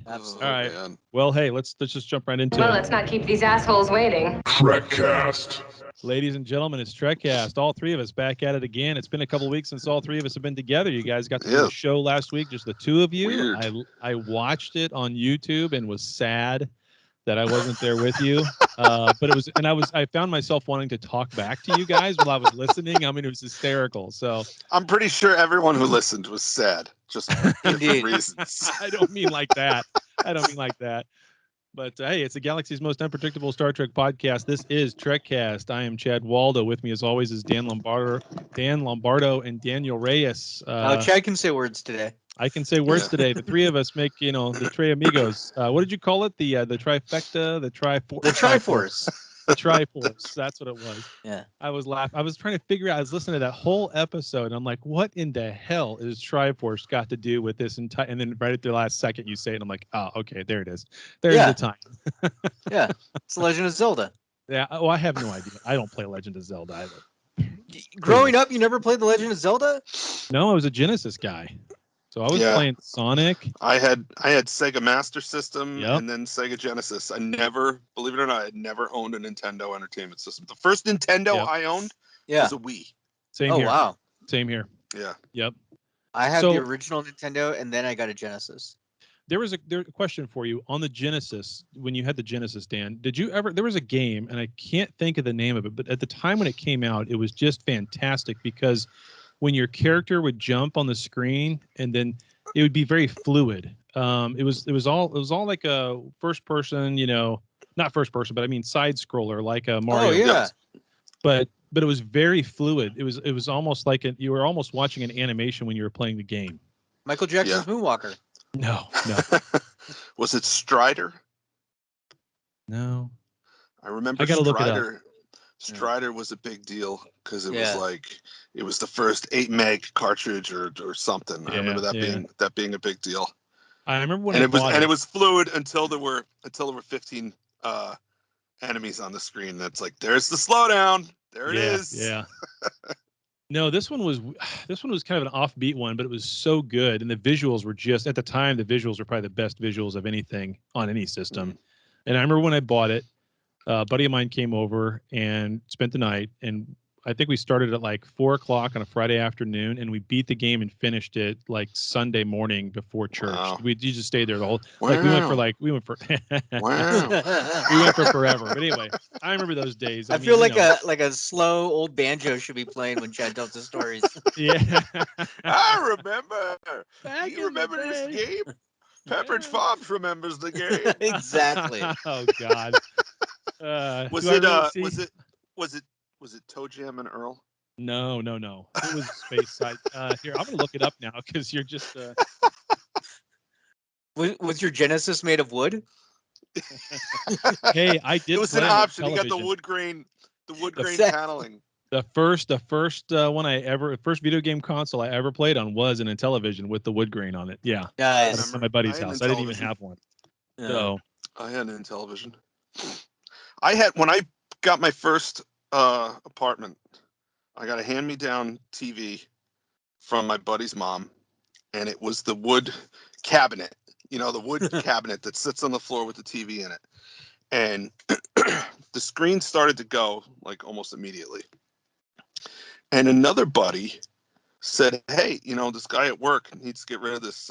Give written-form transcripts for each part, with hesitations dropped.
Absolutely. All right. Man. Well, hey, let's just jump right into Well, it. let's not keep these assholes waiting. Trekcast. Ladies and gentlemen, it's Trekcast. All three of us back at it again. It's been a couple of weeks since all three of us have been together. You guys got to do Yeah. a show last week, just the two of you. Weird. I watched it on YouTube and was sad that I wasn't there with you. But it was, and I found myself wanting to talk back to you guys while I was listening. I mean, it was hysterical. So I'm pretty sure everyone who listened was sad, just for different Indeed. reasons. I don't mean like that. I don't mean like that. But hey, it's the galaxy's most unpredictable Star Trek podcast. This is Trekcast. I am Chad Waldo. With me, as always, is Dan Lombardo, and Daniel Reyes. Chad can say words today. I can say words Yeah. today. The three of us make, the Tres Amigos. What did you call it? The trifecta, the Triforce. The Triforce. The Triforce. That's what it was. Yeah. I was laughing. I was trying to figure out. I was listening to that whole episode, and I'm like, what in the hell is Triforce got to do with this entire? And then right at the last second, you say it, and I'm like, oh, okay, there it is. There's Yeah. the time. Yeah. It's the Legend of Zelda. Yeah. Oh, I have no idea. I don't play Legend of Zelda either. Growing up, you never played the Legend of Zelda? No, I was a Genesis guy. So I was Yeah. playing Sonic. I had Sega Master System Yep. and then Sega Genesis. I never, believe it or not, I had never owned a Nintendo Entertainment System. The first Nintendo Yep. I owned Yeah. was a Wii. Same Oh, here. wow. Same here. Yeah. Yep. I had So- the original Nintendo, and then I got a Genesis. There was a question for you on the Genesis. When you had the Genesis, Dan, did you ever? There was a game, and I can't think of the name of it, but at the time when it came out, it was just fantastic because when your character would jump on the screen, and then it would be very fluid. It was all like a first person, not first person, but I mean side scroller, like a Mario. Oh, yeah. But it was very fluid. It was almost like you were almost watching an animation when you were playing the game. Michael Jackson's Moonwalker. No. Was it Strider? No. I remember I gotta look it up. Strider was a big deal because it Yeah. was like it was the first 8 meg cartridge or something. I remember that being a big deal. I remember when And I it was bought and it was fluid until there were 15 enemies on the screen. That's like there's the slowdown. There it is. Yeah. No, this one was kind of an offbeat one, but it was so good, and the visuals were just at the time. The visuals were probably the best visuals of anything on any system. Mm-hmm. And I remember when I bought it, a buddy of mine came over and spent the night, and I think we started at like 4:00 on a Friday afternoon, and we beat the game and finished it like Sunday morning before church. Wow. You just stayed there the whole Wow. we went for Wow. we went for forever. But anyway, I remember those days. I mean, feel like a slow old banjo should be playing when Chad tells his stories. yeah. I remember. Back You in the remember this day. game? Pepperidge Farms remembers the game. Exactly. Oh God. Was do I it really see- was it Toe Jam and Earl? No. It was Space Side. Here, I'm gonna look it up now because you're just. Was your Genesis made of wood? Hey, I did. It was an play on option. You got the television. wood grain Exactly. paneling. The first first video game console I ever played on was an Intellivision with the wood grain on it. Yeah, Nice. at my buddy's I had an house. I didn't even Intellivision. have one. Yeah. So I had an Intellivision. When I got my first apartment, I got a hand-me-down TV from my buddy's mom, and it was the wood cabinet. The wood cabinet that sits on the floor with the TV in it. And the screen started to go like almost immediately. And another buddy said, hey, this guy at work needs to get rid of this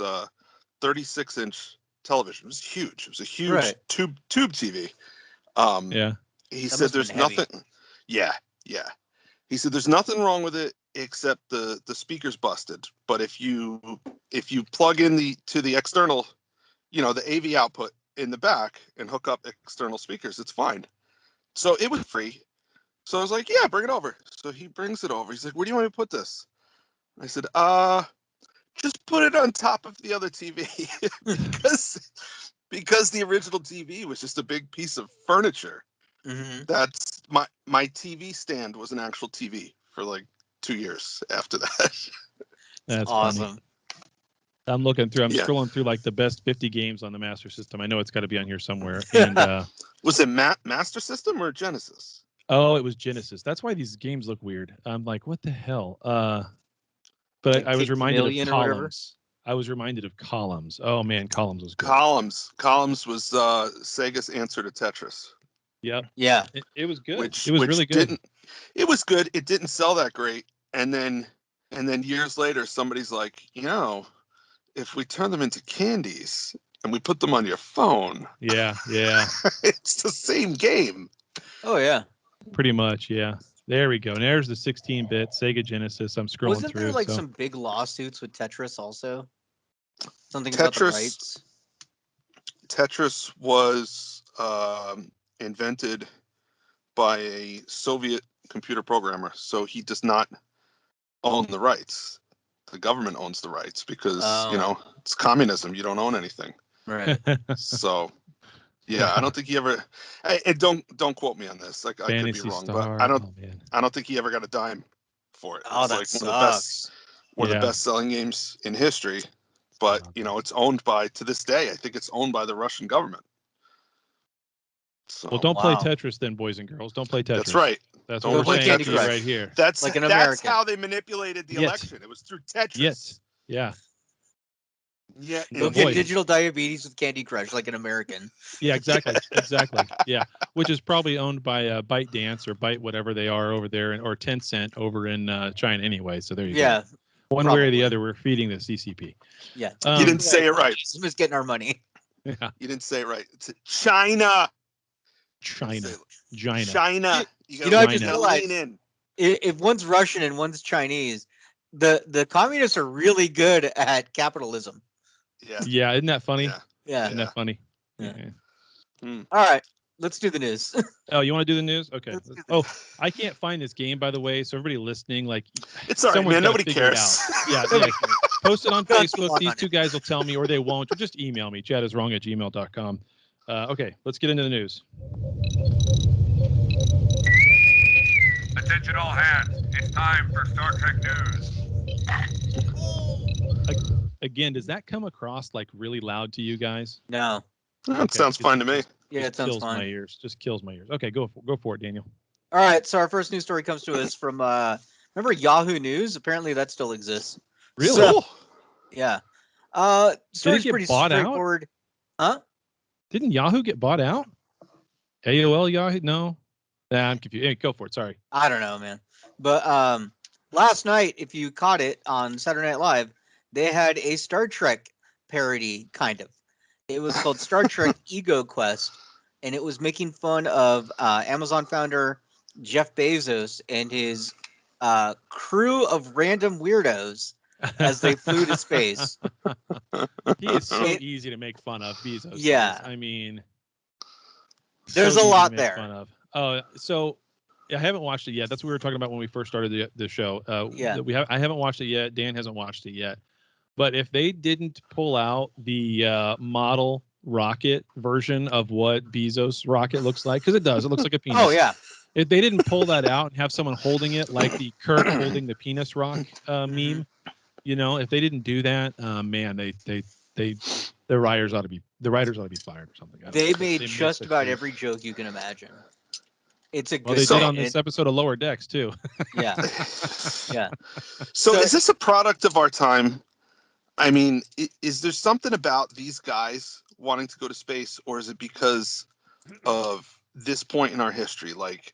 36-inch television. It was huge. It was a huge Right. tube TV. yeah, He That said must've there's been heavy. nothing. Yeah. He said there's nothing wrong with it except the speaker's busted. But if you plug in to the external, the AV output in the back and hook up external speakers, it's fine. So it was free. So I was like, yeah, bring it over. So he brings it over. He's like, where do you want me to put this? I said, just put it on top of the other TV because the original TV was just a big piece of furniture. Mm-hmm. That's my TV stand was an actual TV for like 2 years after that. that's Awesome. funny. I'm looking through. I'm Yeah. scrolling through like the best 50 games on the Master System. I know it's got to be on here somewhere. And Was it Master System or Genesis? oh, it was Genesis. That's why these games look weird. I'm like, what the hell? But Like I was Take reminded of Million or whatever? columns. I was reminded of Columns. Oh man, Columns was good. Columns was Sega's answer to Tetris. Yep. Yeah. It was good. Which It was really good. It was good. It didn't sell that great. And then years later, somebody's like, if we turn them into candies and we put them on your phone, Yeah. it's the same game. Oh yeah. Pretty much, yeah. There we go. And there's the 16-bit Sega Genesis. I'm scrolling Wasn't through. there like some big lawsuits with Tetris also? Something about the Tetris- rights. Tetris was invented by a Soviet computer programmer, so he does not own the rights. The government owns the rights because it's communism. You don't own anything. Right. So yeah, I don't think he ever. And don't quote me on this. Like I could be Phantasy wrong, Star. but Oh, man. I don't think he ever got a dime for it. Oh, It's that like sucks. one of Yeah. the best selling games in history. But it's owned by, to this day, I think it's owned by the Russian government. So Well, don't play Wow. Tetris then, boys and girls. Don't play Tetris. that's right. That's Don't what we're play saying Candy to you Crush. right here. That's Like an that's American. how they manipulated the Yet. election. It was through Tetris. Yeah. Yeah. Don't boy. get digital diabetes with Candy Crush like an American. Yeah, exactly. Yeah, which is probably owned by ByteDance or Byte, whatever they are over there, or Tencent over in China anyway. So there you Yeah. go. One way or the probably. other, we're feeding the CCP. Yeah. You didn't say it right. Who's getting our money? Yeah, You didn't say it right. It's China. China. China. You know, I just China. realized lean in. if one's Russian and one's Chinese, the communists are really good at capitalism. Yeah. Yeah, isn't that funny? Yeah. Yeah. Isn't that funny? Yeah. Hmm. All right. Let's do the news. Oh, you want to do the news? Okay. Let's do the Oh, I can't find this game, by the way. So everybody listening, like, It's all right, someone's man. gotta Nobody figure it cares. out. Yeah. Post it on Don't Facebook. go on These it. two guys will tell me, or they won't. Or just email me. chatiswrong@gmail.com. Okay, let's get into the news. Attention all hands. It's time for Star Trek news. Again, does that come across like really loud to you guys? No. That Okay. sounds fine to me. Yeah, it Just sounds kills my fine. ears. Just kills my ears. Okay, go for it, Daniel. All right. So our first news story comes to us from remember Yahoo News? Apparently that still exists. Really? So, yeah. Story's get pretty bought out? straightforward. Huh? Didn't Yahoo get bought out? AOL Yahoo? No. Nah, I'm confused. Hey, go for it. Sorry. I don't know, man. But last night, if you caught it on Saturday Night Live, they had a Star Trek parody, kind of. It was called Star Trek Ego Quest, and it was making fun of Amazon founder Jeff Bezos and his crew of random weirdos as they flew to space. He is so It- easy to make fun of, Bezos. Yeah. I mean, There's so a easy to lot make there. fun of. Oh, so I haven't watched it yet. That's what we were talking about when we first started the show. Yeah. I haven't watched it yet. Dan hasn't watched it yet. But if they didn't pull out the model rocket version of what Bezos rocket looks like, because it does, it looks like a penis. Oh yeah, If they didn't pull that out and have someone holding it like the Kirk holding the penis rock meme, if they didn't do that, man, the writers ought to be fired or something. they made missed just it, about too. every joke you can imagine. It's a Well, good. they did on bit. this episode of Lower Decks too. Yeah, yeah. So So- is this a product of our time? I mean, is there something about these guys wanting to go to space, or is it because of this point in our history? Like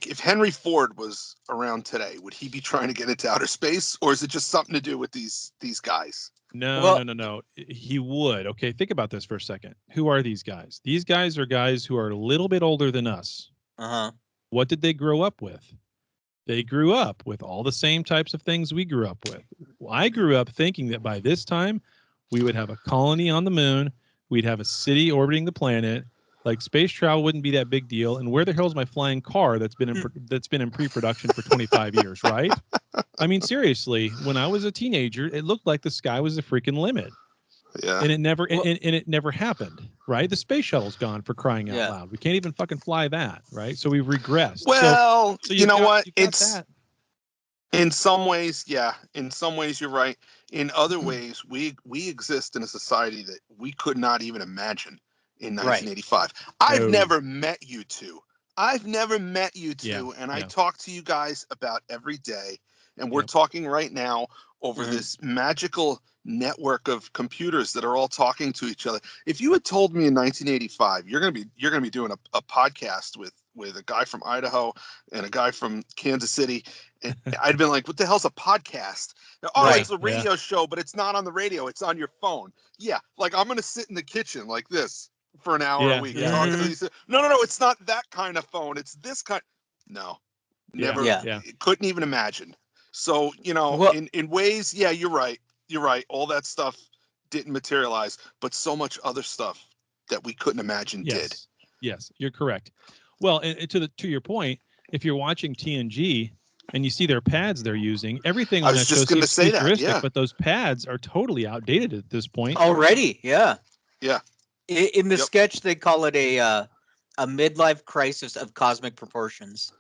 if Henry Ford was around today, would he be trying to get into outer space, or is it just something to do with these guys? No. He would. Okay, think about this for a second. Who are these guys? These guys are guys who are a little bit older than us. Uh-huh. What did they grow up with? They grew up with all the same types of things we grew up with. I grew up thinking that by this time we would have a colony on the moon, we'd have a city orbiting the planet, like space travel wouldn't be that big deal. And where the hell's my flying car that's been in pre-production for 25 years, right? I mean, seriously, when I was a teenager, it looked like the sky was the freaking limit. Yeah. And it never happened, right? The space shuttle's gone, for crying out Yeah. loud. We can't even fucking fly that, right? So we've regressed. Well, So you know got- what? you've got It's that. in some ways, yeah. In some ways, you're right. In other ways, we exist in a society that we could not even imagine in Right. 1985. I've No. never met you two. And I Yeah, talk to you guys about every day. And we're talking right now over this magical network of computers that are all talking to each other. If you had told me in 1985 you're gonna be doing a podcast with a guy from Idaho and a guy from Kansas City, and I'd been like, what the hell's a podcast? Oh, it's a radio show, but it's not on the radio, it's on your phone. Yeah, like I'm gonna sit in the kitchen like this for an hour a week talking to these. No, it's not that kind of phone, it's this kind. No, never. Couldn't even imagine. So, in ways, you're right. All that stuff didn't materialize, but so much other stuff that we couldn't imagine did. Yes, you're correct. Well, and to your point, if you're watching TNG and you see their pads they're using, everything on that show seems futuristic, but those pads are totally outdated at this point. Already, yeah. In the Yep. sketch, they call it a midlife crisis of cosmic proportions.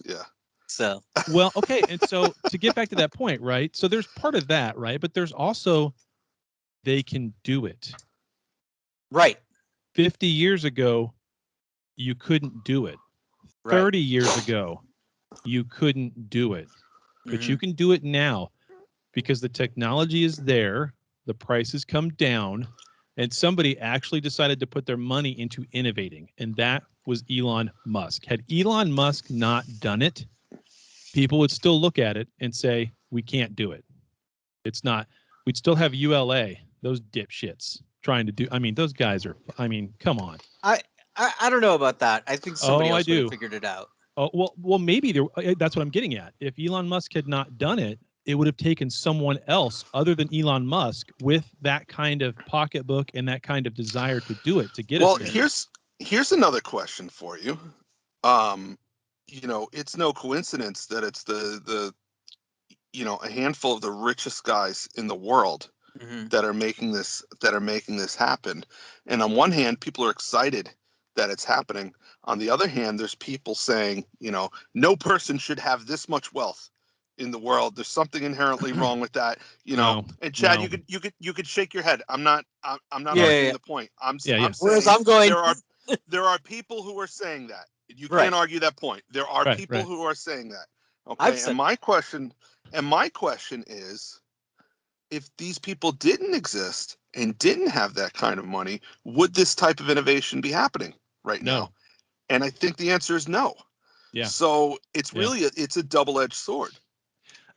Yeah. So well, okay, and so to get back to that point, right? So there's part of that, right? But there's also they can do it. Right. 50 years ago, you couldn't do it. 30 years ago, you couldn't do it. But you can do it now because the technology is there, the prices come down, and somebody actually decided to put their money into innovating, and that was Elon Musk. Had Elon Musk not done it, people would still look at it and say, we can't do it. It's not. We'd still have ULA, those dipshits, trying to do. I mean, those guys are, come on. I don't know about that. I think somebody else would have figured it out. Oh, well, maybe that's what I'm getting at. If Elon Musk had not done it, it would have taken someone else other than Elon Musk with that kind of pocketbook and that kind of desire to do it, to get us there. Well, here's another question for you. It's no coincidence that it's the a handful of the richest guys in the world that are making this happen. And on one hand, people are excited that it's happening. On the other hand, there's people saying, no person should have this much wealth in the world. There's something inherently wrong with that, And Chad, you could shake your head. I'm not arguing the point. I'm saying there are people who are saying that. You can't argue that point. There are people who are saying that. Okay. And my question is, if these people didn't exist and didn't have that kind of money, would this type of innovation be happening right now? And I think the answer is no. Yeah. So it's really it's a double-edged sword.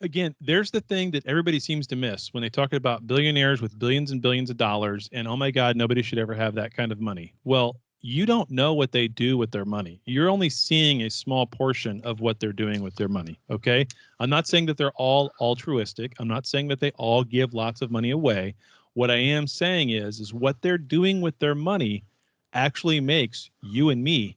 Again, there's the thing that everybody seems to miss when they talk about billionaires with billions and billions of dollars, and oh my God, nobody should ever have that kind of money. Well, you don't know what they do with their money. You're only seeing a small portion of what they're doing with their money, okay? I'm not saying that they're all altruistic. I'm not saying that they all give lots of money away. What I am saying is what they're doing with their money actually makes you and me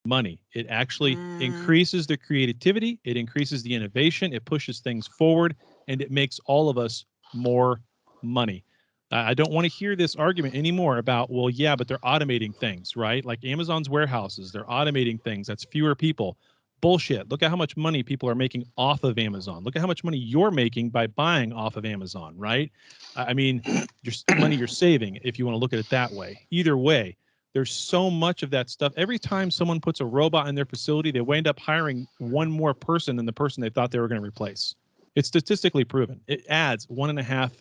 money. It actually increases the creativity, it increases the innovation, it pushes things forward, and it makes all of us more money. I don't want to hear this argument anymore about, well, yeah, but they're automating things, right? Like Amazon's warehouses, they're automating things. That's fewer people. Bullshit. Look at how much money people are making off of Amazon. Look at how much money you're making by buying off of Amazon, right? I mean, money you're saving, if you want to look at it that way. Either way, there's so much of that stuff. Every time someone puts a robot in their facility, they wind up hiring one more person than the person they thought they were going to replace. It's statistically proven. It adds 1.5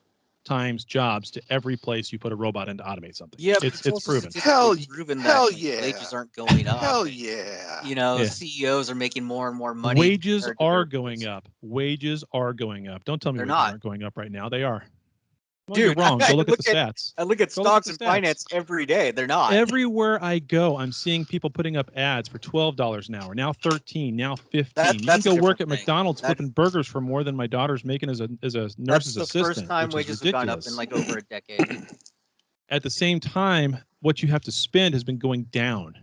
times jobs to every place you put a robot in to automate something. Yeah, it's proven. Hell that wages aren't going up. Hell yeah. CEOs are making more and more money. Wages are going up. Wages are going up. Don't tell me wages aren't going up right now. They are. Well, Dude, you're wrong. Go look at the stats. I look at stocks and finance every day. They're not. Everywhere I go, I'm seeing people putting up ads for $12 an hour, now $13, now $15. You can go work at McDonald's flipping burgers for more than my daughter's making as a nurse's assistant. That's the first time wages have gone up in like over a decade. At the same time, what you have to spend has been going down.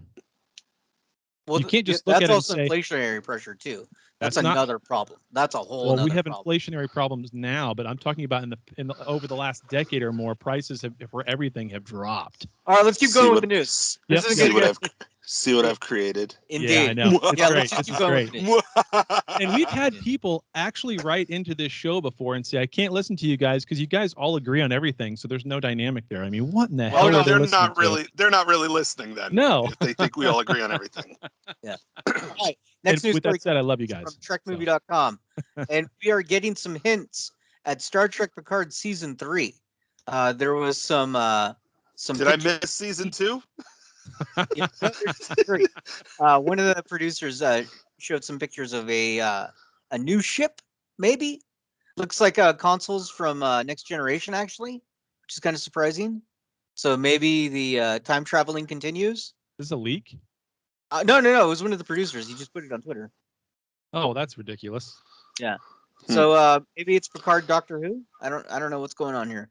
Well, you can't just look at it and say, that's also inflationary pressure too. That's another problem. That's a whole. Well, we have inflationary problems now, but I'm talking about in the over the last decade or more, prices for everything have dropped. All right, let's keep going with the news. Yep. See what I've created. Indeed. Yeah, I know. It's great. Let's keep going with it. And we've had people actually write into this show before and say, I can't listen to you guys because you guys all agree on everything, so there's no dynamic there. I mean, what in the hell? No, they're not really listening then. No. If they think we all agree on everything. Yeah. All right. Next news with story that said, I love you from guys. TrekMovie.com, and we are getting some hints at Star Trek Picard season 3. There was some. Did I miss season 2? Yeah, no, there's season 3. One of the producers showed some pictures of a new ship. Maybe looks like consoles from Next Generation, actually, which is kind of surprising. So maybe the time traveling continues. This is a leak. No. It was one of the producers. He just put it on Twitter. Oh, that's ridiculous. Yeah. So maybe it's Picard Doctor Who. I don't know what's going on here.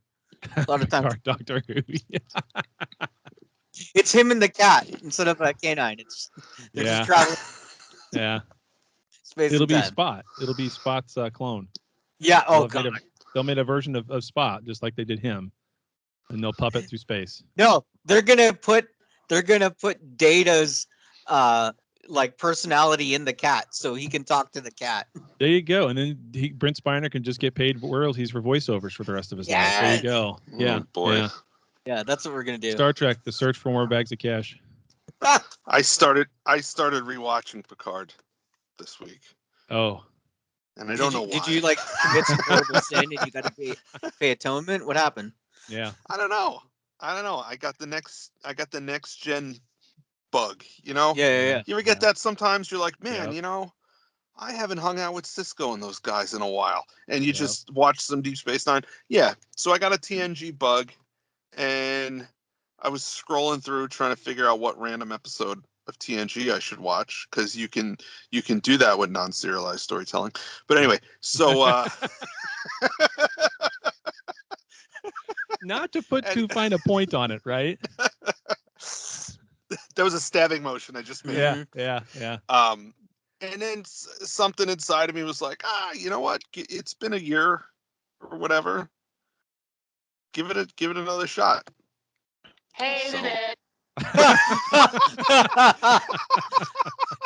A lot of times Doctor Who. it's him and the cat instead of a canine. They're just traveling Yeah. space. It'll and be time. Spot. It'll be Spot's clone. Yeah. Oh god. They'll made a version of Spot just like they did him, and they'll puppet through space. No, they're gonna put Data's like personality in the cat so he can talk to the cat. There you go. And then Brent Spiner can just get paid royalties for voiceovers for the rest of his life. There you go. Yeah. Oh, boy. Yeah, that's what we're gonna do. Star Trek: The Search for More Bags of Cash. I started rewatching Picard this week, Oh. and I don't know why. Did you like commit some horrible sin and you got to pay atonement? What happened? Yeah. I don't know. I got the next gen bug. You know. Yeah. You ever get that sometimes? You're like, man, you know, I haven't hung out with Cisco and those guys in a while, and you just watch some Deep Space Nine. Yeah. So I got a TNG bug, and I was scrolling through trying to figure out what random episode of TNG I should watch, because you can do that with non-serialized storytelling. But anyway, so not to put too fine a point on it, right? That was a stabbing motion I just made. Yeah. And then something inside of me was like, you know what? It's been a year or whatever. Give it another shot. Hey, Annette.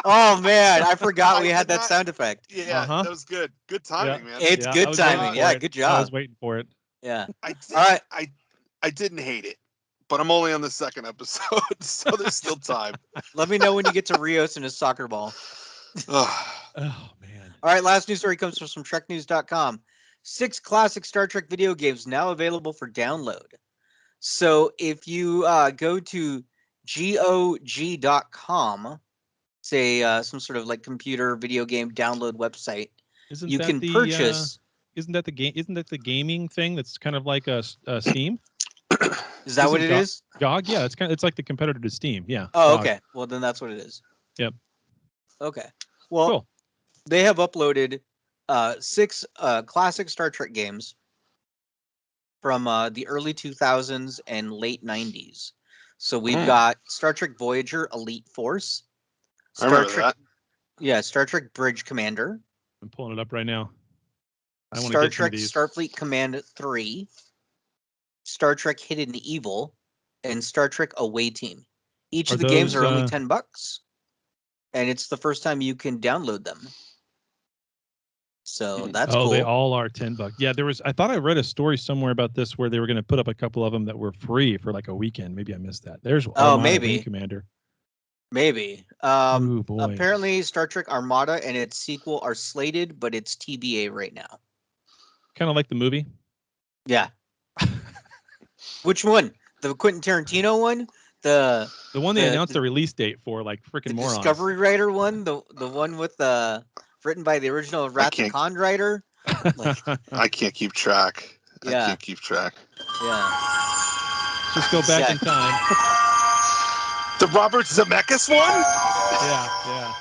Oh man, I forgot we had that sound effect. Yeah, that was good. Good timing, man. It's good timing. Yeah, good job. I was waiting for it. Yeah. All right. I didn't hate it, but I'm only on the second episode, so there's still time. Let me know when you get to Rios and his soccer ball. Oh man. All right, last news story comes from TrekNews.com. 6 classic Star Trek video games now available for download. So if you go to GOG.com, say some sort of like computer video game download website, you can purchase. Isn't that the game? Isn't that the gaming thing that's kind of like a Steam? Is that what it is? GOG, yeah, it's like the competitor to Steam. Yeah. Oh, GOG. okay. Well, then that's what it is. Yep. Okay. Well, cool. They have uploaded 6 classic Star Trek games from the early 2000s and late 90s. So we've got Star Trek Voyager Elite Force. I remember that. Yeah, Star Trek Bridge Commander. I'm pulling it up right now. Star Trek Starfleet Command 3. Star Trek Hidden Evil, and Star Trek Away Team. Each of the games are only $10, and it's the first time you can download them. So that's cool. They all are $10. Yeah, I thought I read a story somewhere about this where they were going to put up a couple of them that were free for like a weekend. Maybe I missed that. There's maybe Wing Commander. Maybe. Oh, boy. Apparently, Star Trek Armada and its sequel are slated, but it's TBA right now. Kind of like the movie. Yeah. Which one? The Quentin Tarantino one? The one they announced the release date for, like freaking morons. Discovery Writer one? The one with written by the original Wrath of Khan writer? Like, I can't keep track. Yeah. I can't keep track. Yeah. Just go back in time. The Robert Zemeckis one? Yeah.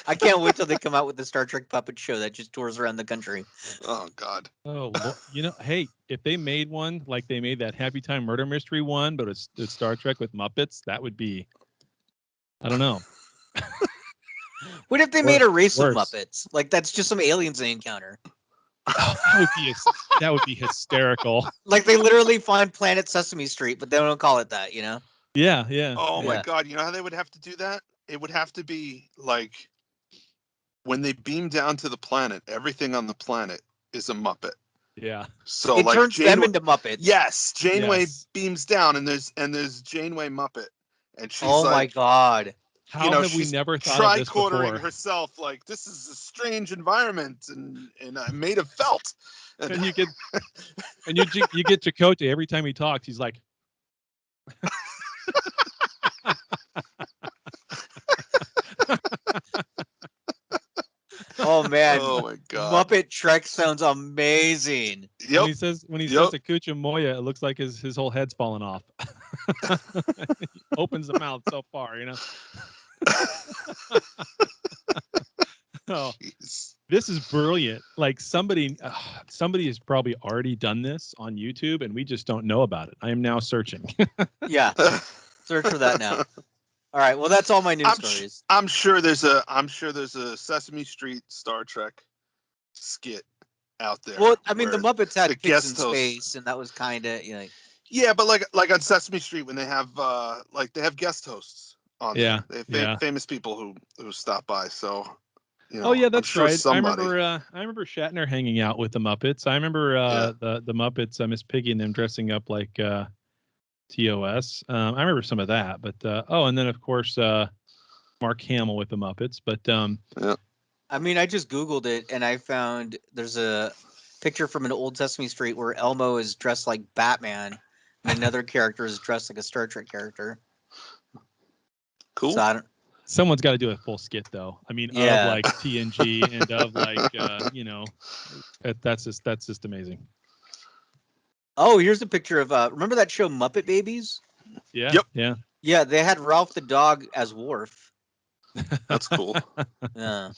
I can't wait till they come out with the Star Trek puppet show that just tours around the country. Oh God. Oh, hey, if they made one like they made that Happy Time Murder Mystery one, but it's Star Trek with Muppets, that would be, I don't know. What if they made a race of Muppets? Like that's just some aliens they encounter. Oh, that would be hysterical. Like they literally find Planet Sesame Street, but they don't call it that, you know? Yeah. Oh my God. You know how they would have to do that? It would have to be like when they beam down to the planet, everything on the planet is a Muppet. Yeah. So it like turns them into Muppets. Yes, Janeway beams down, and there's Janeway Muppet, and she's my God. How have we she's never thought of this tricordering before? herself like this is a strange environment, and I'm made of felt. And you get Chakotay every time he talks. He's like, Oh man, oh my god. Muppet Trek sounds amazing. when Yep. he says Yep. to Kucha Moya, it looks like his whole head's falling off. He opens the mouth so far, Oh, Jeez. this is brilliant. Like somebody has probably already done this on YouTube, and we just don't know about it. I am now searching. Yeah, search for that now. All right, well that's all my news stories. I'm sure there's a Sesame Street Star Trek skit out there. Well, I mean, the where Muppets had the Pigs in guest hosts- Space, and that was kind of Yeah, but like on Sesame Street when they have they have guest hosts on Yeah, there. They have yeah. famous people who stop by. So Oh yeah, I'm that's sure right. somebody. I remember Shatner hanging out with the Muppets. I remember the Muppets, Miss Piggy and them dressing up like TOS. I remember some of that, but and then of course Mark Hamill with the Muppets. But Yeah. I mean, I just Googled it and I found there's a picture from an old Sesame Street where Elmo is dressed like Batman and another character is dressed like a Star Trek character. Cool. So I don't. someone's got to do a full skit though. I mean, Yeah. of like TNG and of like that's just amazing. Oh, here's a picture of remember that show Muppet Babies? Yeah. Yep. Yeah. Yeah, they had Ralph the dog as Worf. That's cool. Yeah.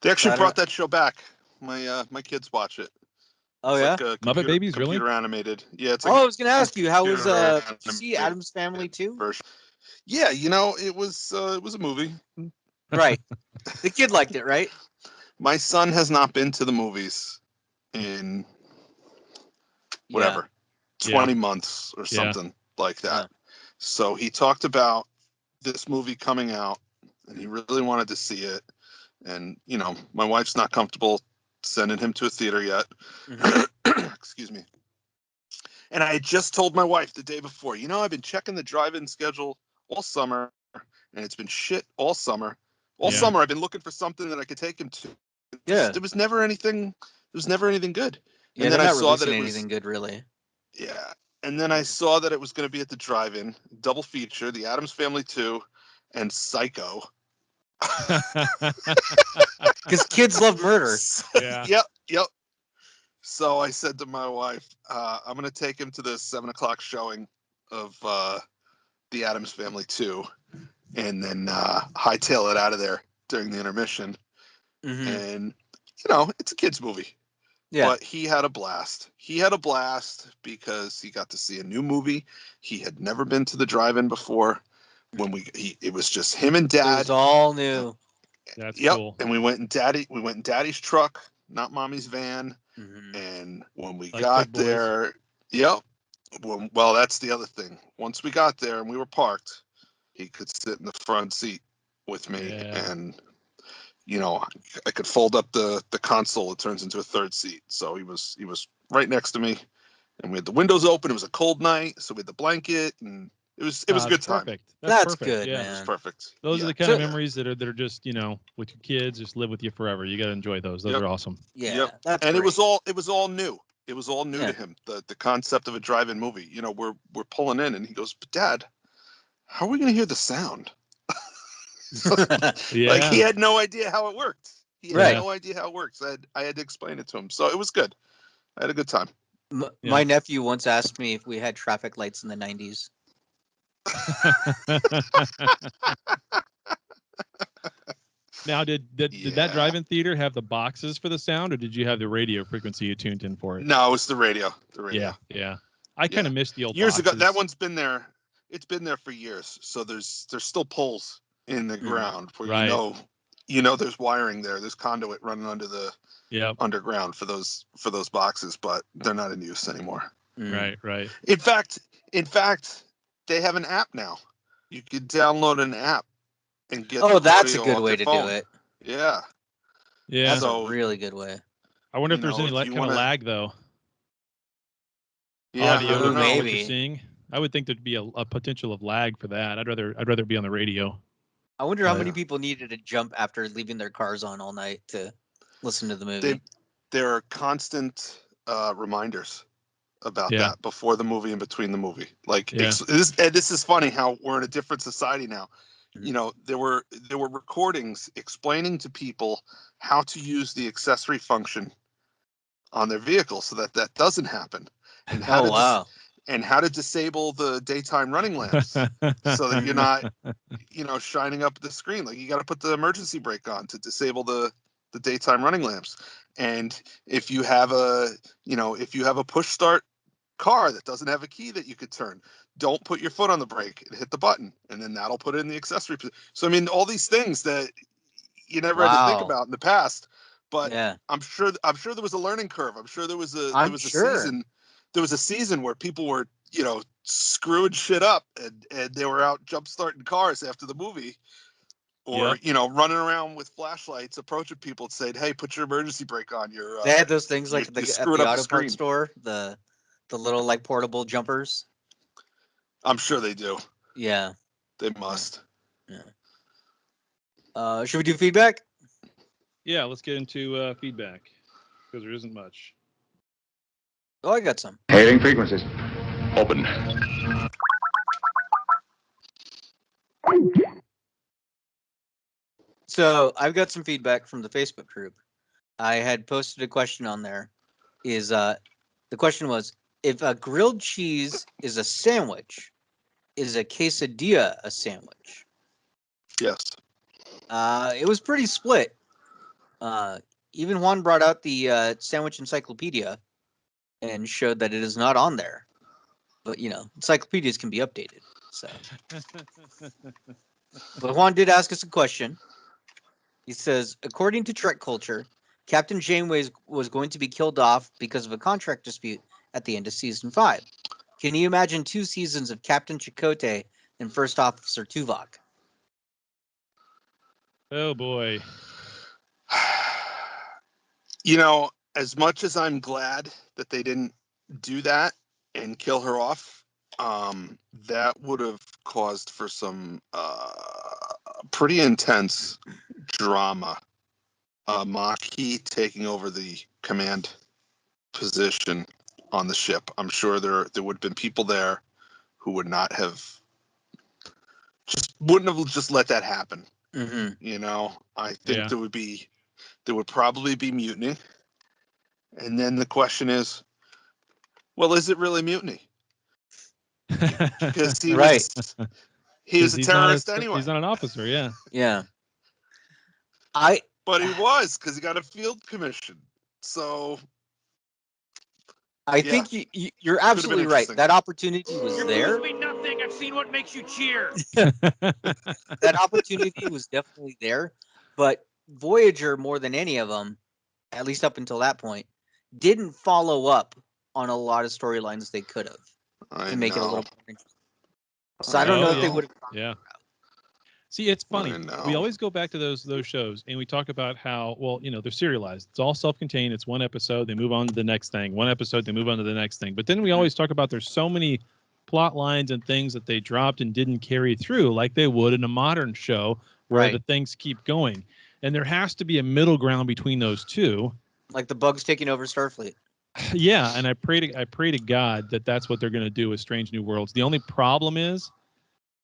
They actually I don't- brought that show back. My kids watch it. Oh It's yeah. like a Muppet Babies, really? computer animated. Yeah, it's Oh, like I was gonna ask you, how was computer did you see animated Adam's Family too? version. Yeah, it was a movie. Right. The kid liked it, right? My son has not been to the movies in whatever, 20 months or something like that. So he talked about this movie coming out and he really wanted to see it. And, my wife's not comfortable sending him to a theater yet. Mm-hmm. Excuse me. And I had just told my wife the day before, I've been checking the drive-in schedule all summer and it's been shit all summer. All summer I've been looking for something that I could take him to. Yeah. There was never anything good. Yeah, And then they're I not saw that releasing it was anything good, really. Yeah. And then I saw that it was going to be at the drive-in double feature, The Addams Family 2 and Psycho. Because kids love murder. Yeah. Yep. So I said to my wife, I'm going to take him to the 7:00 showing of The Addams Family 2 and then hightail it out of there during the intermission. Mm-hmm. And, it's a kid's movie. Yeah. But he had a blast. He had a blast because he got to see a new movie. He had never been to the drive-in before. When it was just him and It Dad. was all new. That's Yep. cool. And we went in Daddy's truck, not Mommy's van. Mm-hmm. And when we Like got big boys. there, yep. Well, that's the other thing. Once we got there and we were parked, he could sit in the front seat with me, Yeah. and I could fold up the console. It turns into a third seat. So he was right next to me, and we had the windows open. It was a cold night, so we had the blanket, and it was a good time. Perfect. That's perfect. good, Yeah. It was man. perfect. Those are Yeah. the kind So- of memories that are just with your kids, just live with you forever. You got to enjoy those. Those Yep. are awesome. Yeah, Yep. that's And great. it was all new. It was all new Yeah. to him. The concept of a drive-in movie. We're pulling in, and he goes, "But Dad, how are we going to hear the sound?" Yeah. Like he had no idea how it worked. He had Right. no idea how it works. I had to explain it to him. So it was good. I had a good time. My nephew once asked me if we had traffic lights in the 90s. Now, did that Yeah. drive-in theater have the boxes for the sound, or did you have the radio frequency you tuned in for it? No, it was the radio. The radio. Yeah. I kind of missed the old Years ago, boxes. that one's been there. It's been there for years. So there's still poles in the ground where Right. there's wiring there. There's conduit running under the Yep. underground for those boxes, but they're not in use anymore. Mm. Right. In fact, they have an app now. You could download an app and get. Oh, the that's a audio good off way your to phone. do it. Yeah. Yeah. That's So- a really good way. I wonder if there's any if kind you of wanna- lag though. Yeah. Audio I don't over know. what maybe. you're seeing. I would think there'd be a potential of lag for that. I'd rather be on the radio. I wonder how But- many people needed to jump after leaving their cars on all night to listen to the movie. There are constant reminders about Yeah. that before the movie and between the movie. Like Yeah. this is funny how we're in a different society now. Mhm. You know, there were recordings explaining to people how to use the accessory function on their vehicle so that that doesn't happen, and how Oh to wow! and how to disable the daytime running lamps so that you're not, you know, shining up the screen. Like you got to put the emergency brake on to disable the daytime running lamps. And if you have a, you know, if you have a push start car that doesn't have a key that you could turn, don't put your foot on the brake and hit the button, and then that'll put it in the accessory. So I mean, all these things that you never had to think Wow. about in the past, but Yeah, I'm sure there was a learning curve. I'm sure there was a I'm sure. season, there was a season where people were, you know, screwing shit up, and they were out jump starting cars after the movie, or Yep. you know, running around with flashlights approaching people and saying, hey, put your emergency brake on. You're They had those things like you're at screwing the up the auto parts screen. store, the little like portable jumpers. I'm sure they do. Yeah. They must. Should we do feedback? Yeah, let's get into feedback because there isn't much. Oh, I got some. Hailing frequencies. Open. So I've got some feedback from the Facebook group. I had posted a question on there. The question was, if a grilled cheese is a sandwich, is a quesadilla a sandwich? Yes. It was pretty split. Even Juan brought out the sandwich encyclopedia and showed that it is not on there. But you know, encyclopedias can be updated. So, but Juan did ask us a question. He says, according to Trek culture, Captain Janeway was going to be killed off because of a contract dispute at the end of season 5. Can you imagine 2 seasons of Captain Chakotay and First Officer Tuvok? Oh boy. You know, as much as I'm glad that they didn't do that and kill her off, that would have caused for some pretty intense drama. Maquis taking over the command position on the ship. I'm sure there would have been people there who would not have wouldn't have just let that happen. Mm-hmm. You know, I think Yeah. there would probably be mutiny. And then the question is, well, is it really mutiny? Because Right. he was a he's not terrorist anyway. He's not an officer. Yeah. Yeah. But he was, because he got a field commission. So I yeah, think you're absolutely right. interesting. That opportunity was You there. lose me nothing. I've seen what makes you cheer. That opportunity was definitely there. But Voyager, more than any of them, at least up until that point, didn't follow up on a lot of storylines they could have to make it a little more interesting. So I don't know if they would have. Yeah. See, it's funny. I know. We always go back to those shows, and we talk about how, well, you know, they're serialized. It's all self-contained. It's one episode. They move on to the next thing. One episode, they move on to the next thing. But then we always talk about there's so many plot lines and things that they dropped and didn't carry through, like they would in a modern show where Right. the things keep going. And there has to be a middle ground between those two. Like the bugs taking over Starfleet. Yeah, and I pray to God that that's what they're going to do with Strange New Worlds. The only problem is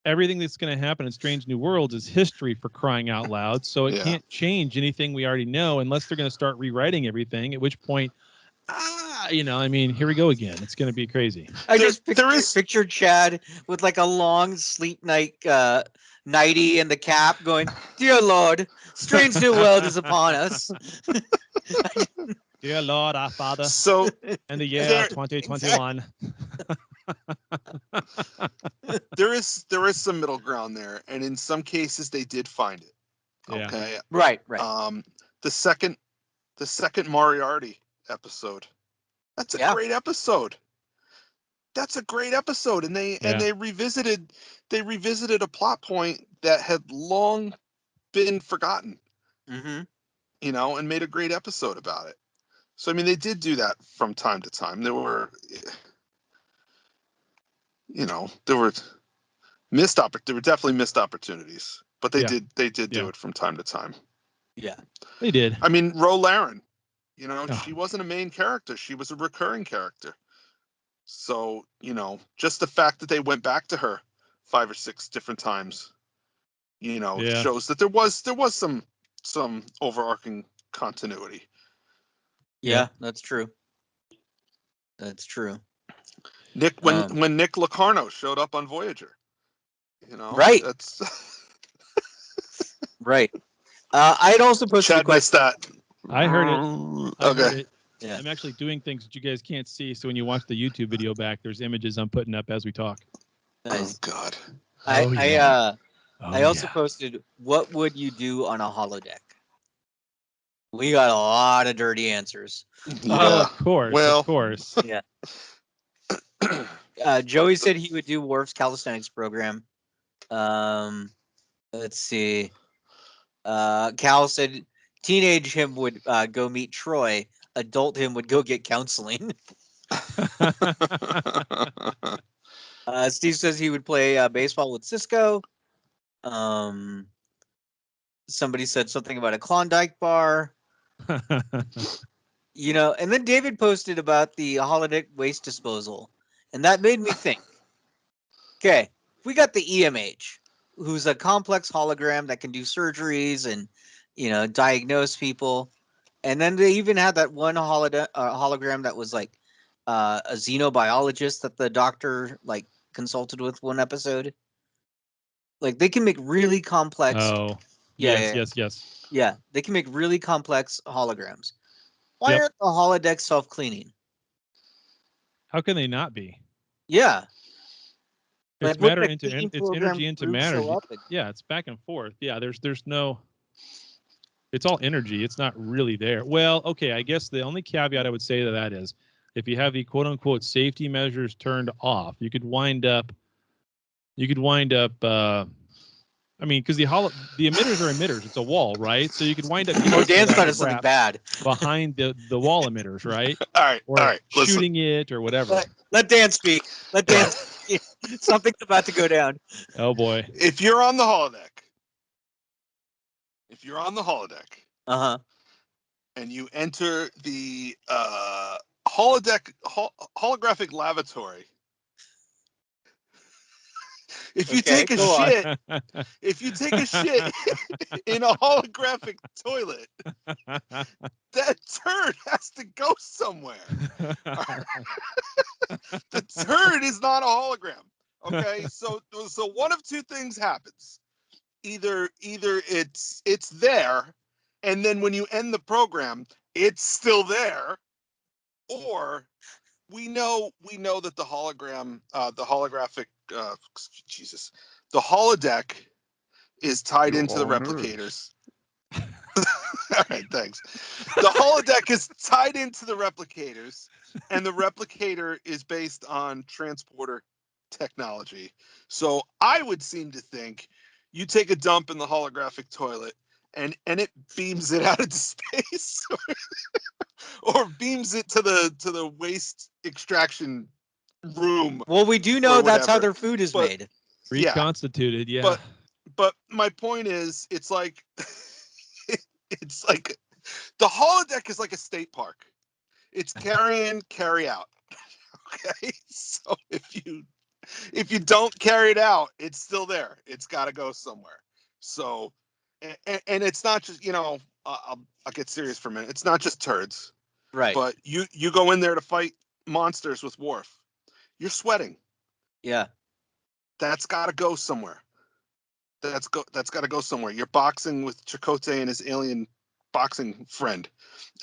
everything that's going to happen in Strange New Worlds is history, for crying out loud. So it can't change anything we already know unless they're going to start rewriting everything, at which point, you know, I mean, here we go again. It's going to be crazy. I just pictured Chad with like a long sleep nightie and the cap going, "Dear Lord, Strange New World is upon us." Dear Lord, our Father, So in the year 2021. there is some middle ground there, and in some cases they did find it. Yeah. Okay. Right. The second Moriarty episode. That's a great episode. That's a great episode, and they revisited a plot point that had long been forgotten. Mm-hmm. You know, and made a great episode about it. So I mean, they did do that from time to time. There were, you know, there were definitely missed opportunities But they Yeah. did do Yeah. it from time to time. Yeah. They did. I mean, Ro Laren, you know, Oh. she wasn't a main character. She was a recurring character. So, you know, just the fact that they went back to her 5 or 6 different times, you know, Yeah. shows that there was some overarching continuity. Yeah, that's true. That's true. Nick when Nick Locarno showed up on Voyager, you know, Right. that's Right. I'd also posted a Chad missed question. that. I heard it. I Okay. heard it. Yeah. I'm actually doing things that you guys can't see. So when you watch the YouTube video back, there's images I'm putting up as we talk. Nice. Oh God. I also posted, what would you do on a holodeck? We got a lot of dirty answers. Yeah. Of course. Well, Of course. Yeah. Joey said he would do Worf's calisthenics program. Let's see. Cal said teenage him would go meet Troy. Adult him would go get counseling. Steve says he would play baseball with Cisco. Somebody said something about a Klondike bar. You know, and then David posted about the holodeck waste disposal, and that made me think. Okay, we got the EMH, who's a complex hologram that can do surgeries and, you know, diagnose people. And then they even had that one hologram that was like a xenobiologist that the doctor like consulted with one episode. Like they can make really complex. Oh, Yeah, yes. Yeah, they can make really complex holograms. Why Yep. aren't the holodecks self-cleaning? How can they not be? Yeah. It's Like, matter wouldn't a into cleaning it's program energy into crew matter. show up and- Yeah, it's back and forth. Yeah, there's no. It's all energy. It's not really there. Well, okay. I guess the only caveat I would say to that is, if you have the quote unquote safety measures turned off, you could wind up. I mean, because the emitters are emitters. It's a wall, right? So you could wind up getting Oh, some of Dan's that thought of something crap bad. behind the wall emitters, right? all right. Or Listen. shooting it or whatever. Let Dan speak. Let Dan speak. Something's about to go down. Oh boy. If you're on the holodeck, Uh-huh. and you enter the holodeck holographic lavatory, if you Okay, take a go on. shit, if you take a shit in a holographic toilet, that turd has to go somewhere. The turd is not a hologram. Okay, so one of two things happens. Either it's there, and then when you end the program, it's still there, or we know that the hologram, the holographic, Jesus, the holodeck is tied into the replicators. All right, thanks. The holodeck is tied into the replicators, and the replicator is based on transporter technology. So I would seem to think you take a dump in the holographic toilet, and it beams it out into space, or beams it to the waste extraction room. Well, we do know that's how whatever. their food is But- made. Yeah, Reconstituted, yeah. but my point is, it's like it's like the holodeck is like a state park. It's carry in, carry out. Okay, so if you don't carry it out, it's still there. It's got to go somewhere. So, and it's not just, you know, I'll get serious for a minute. It's not just turds, Right. but you go in there to fight monsters with Worf. You're sweating. Yeah. That's got to go somewhere. That's got to go somewhere. You're boxing with Chakotay and his alien boxing friend,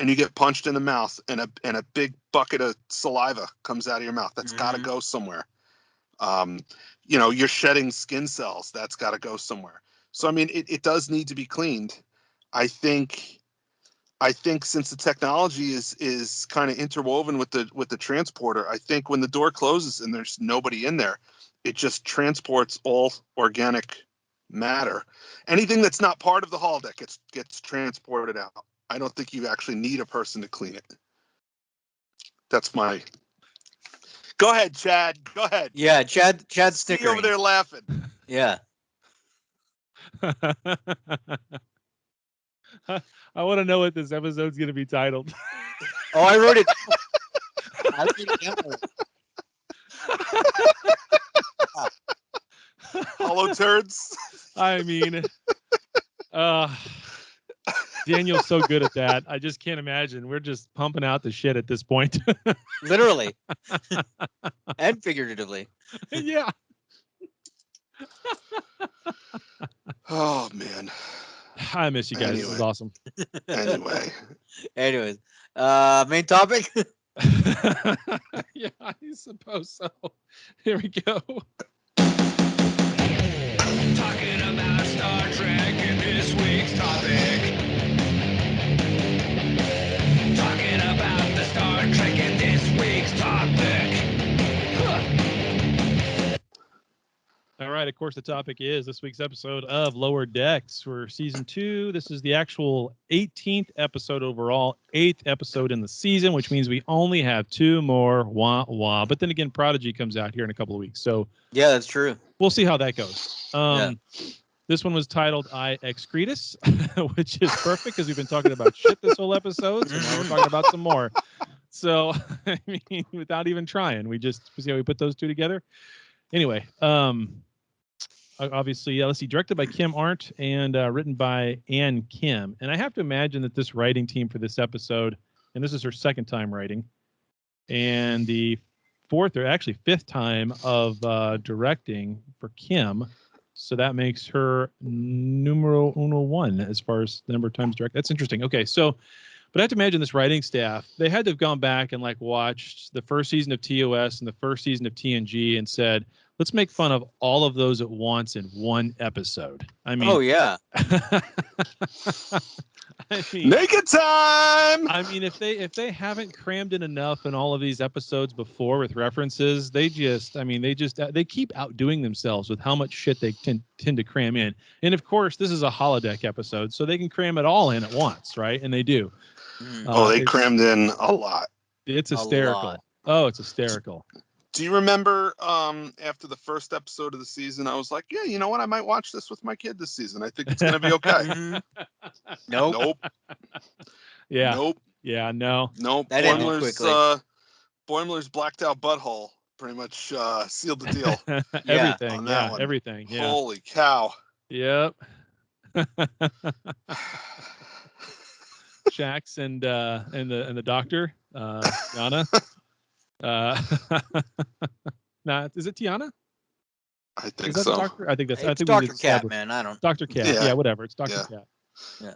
and you get punched in the mouth, and a big bucket of saliva comes out of your mouth. That's got to go somewhere. You know, you're shedding skin cells. That's got to go somewhere. So I mean, it does need to be cleaned. I think since the technology is kind of interwoven with the transporter, I think when the door closes and there's nobody in there, it just transports all organic matter. Anything that's not part of the holodeck gets transported out. I don't think you actually need a person to clean it. That's my. Go ahead, Chad. Go ahead. Yeah, Chad's See you snickering. over there laughing. Yeah. I want to know what this episode's going to be titled. Oh, I wrote it. I wrote it down. Hollow turds. I mean, Daniel's so good at that. I just can't imagine. We're just pumping out the shit at this point. Literally. And figuratively. Yeah. Oh man. I miss you guys. This is Anyway. awesome. Anyway. Anyways, main topic. Yeah, I suppose so. Here we go. Talking about Star Trek in this week's topic. Talking about the Star Trek in this week's topic. All right. Of course, the topic is this week's episode of Lower Decks for season 2. This is the actual 18th episode overall, 8th episode in the season, which means we only have 2 more. Wah wah. But then again, Prodigy comes out here in a couple of weeks, so Yeah, that's true. we'll see how that goes. This one was titled I Excretus, which is perfect because we've been talking about shit this whole episode, so now we're talking about some more. So, I mean, without even trying, we just see how we put those two together. Anyway, obviously, let's see, directed by Kim Arndt and written by Ann Kim. And I have to imagine that this writing team for this episode, and this is her second time writing, and the fourth or actually fifth time of directing for Kim. So that makes her numero uno one as far as the number of times directed. That's interesting. Okay, so, but I have to imagine this writing staff, they had to have gone back and like watched the first season of TOS and the first season of TNG and said, let's make fun of all of those at once in one episode. I mean, Oh yeah. I mean, Naked time. I mean, if they haven't crammed in enough in all of these episodes before with references, they keep outdoing themselves with how much shit they tend to cram in. And of course, this is a holodeck episode, so they can cram it all in at once, right? And they do. They crammed in a lot. It's A hysterical. lot. Oh, it's hysterical. Do you remember after the first episode of the season, I was like, yeah, you know what? I might watch this with my kid this season. I think it's going to be okay. Mhm. Nope. Nope. Yeah. Nope. Yeah. No. Nope. That ended quickly. Boimler's blacked out butthole pretty much sealed the deal. Everything. on that Yeah. one. Everything. Yeah. Holy cow. Yep. Shax and the doctor, Tiana. Nah, is it Tiana? I Is think that so. the doctor? I think that's. I It's think Dr. we did Cat, establish- man. I don't. Dr. Cat. Yeah. Yeah, whatever. It's Dr. Yeah. Cat. Yeah.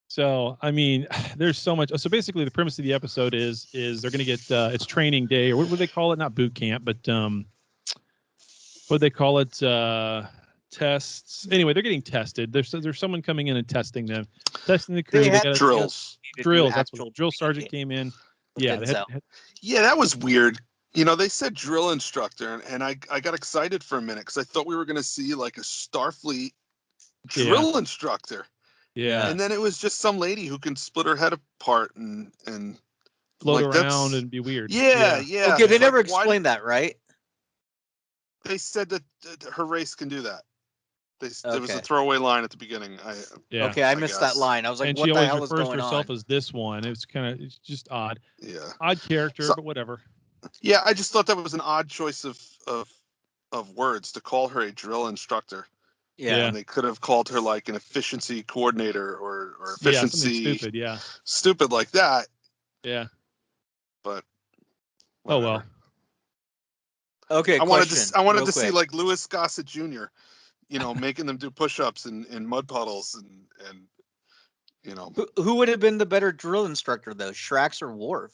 So I mean, there's so much. So basically, the premise of the episode is they're going to get it's training day, or what would they call it? Not boot camp, but what do they call it? Tests. Anyway, they're getting tested. There's someone coming in and testing them, testing the crew. They had gotta- Drills. Drills. That's Actual what drill sergeant came in. Yeah, they Didn't had, Yeah, that was weird. You know, they said drill instructor, and I got excited for a minute because I thought we were going to see like a Starfleet drill instructor. yeah, And then it was just some lady who can split her head apart and float like, that's- around and be weird. yeah. Okay, they It's never like, why- explained that, right? They said that her race can do that. There was a Okay. throwaway line at the beginning. Yeah. Okay, I I missed guess. that line. I was like, And what she the always hell is refers to going herself on? as this one. It's just odd. Yeah. Odd character, So- but whatever. Yeah, I just thought that was an odd choice of words to call her a drill instructor. Yeah. And they could have called her like an efficiency coordinator or Yeah, something efficiency stupid. Yeah, stupid like that. yeah. But Oh well. whatever. Okay, I wanted question, to I wanted real to see quick. like Louis Gossett Jr., you know, making them do push-ups in mud puddles and you know. Who would have been the better drill instructor, though, Shrax or Worf?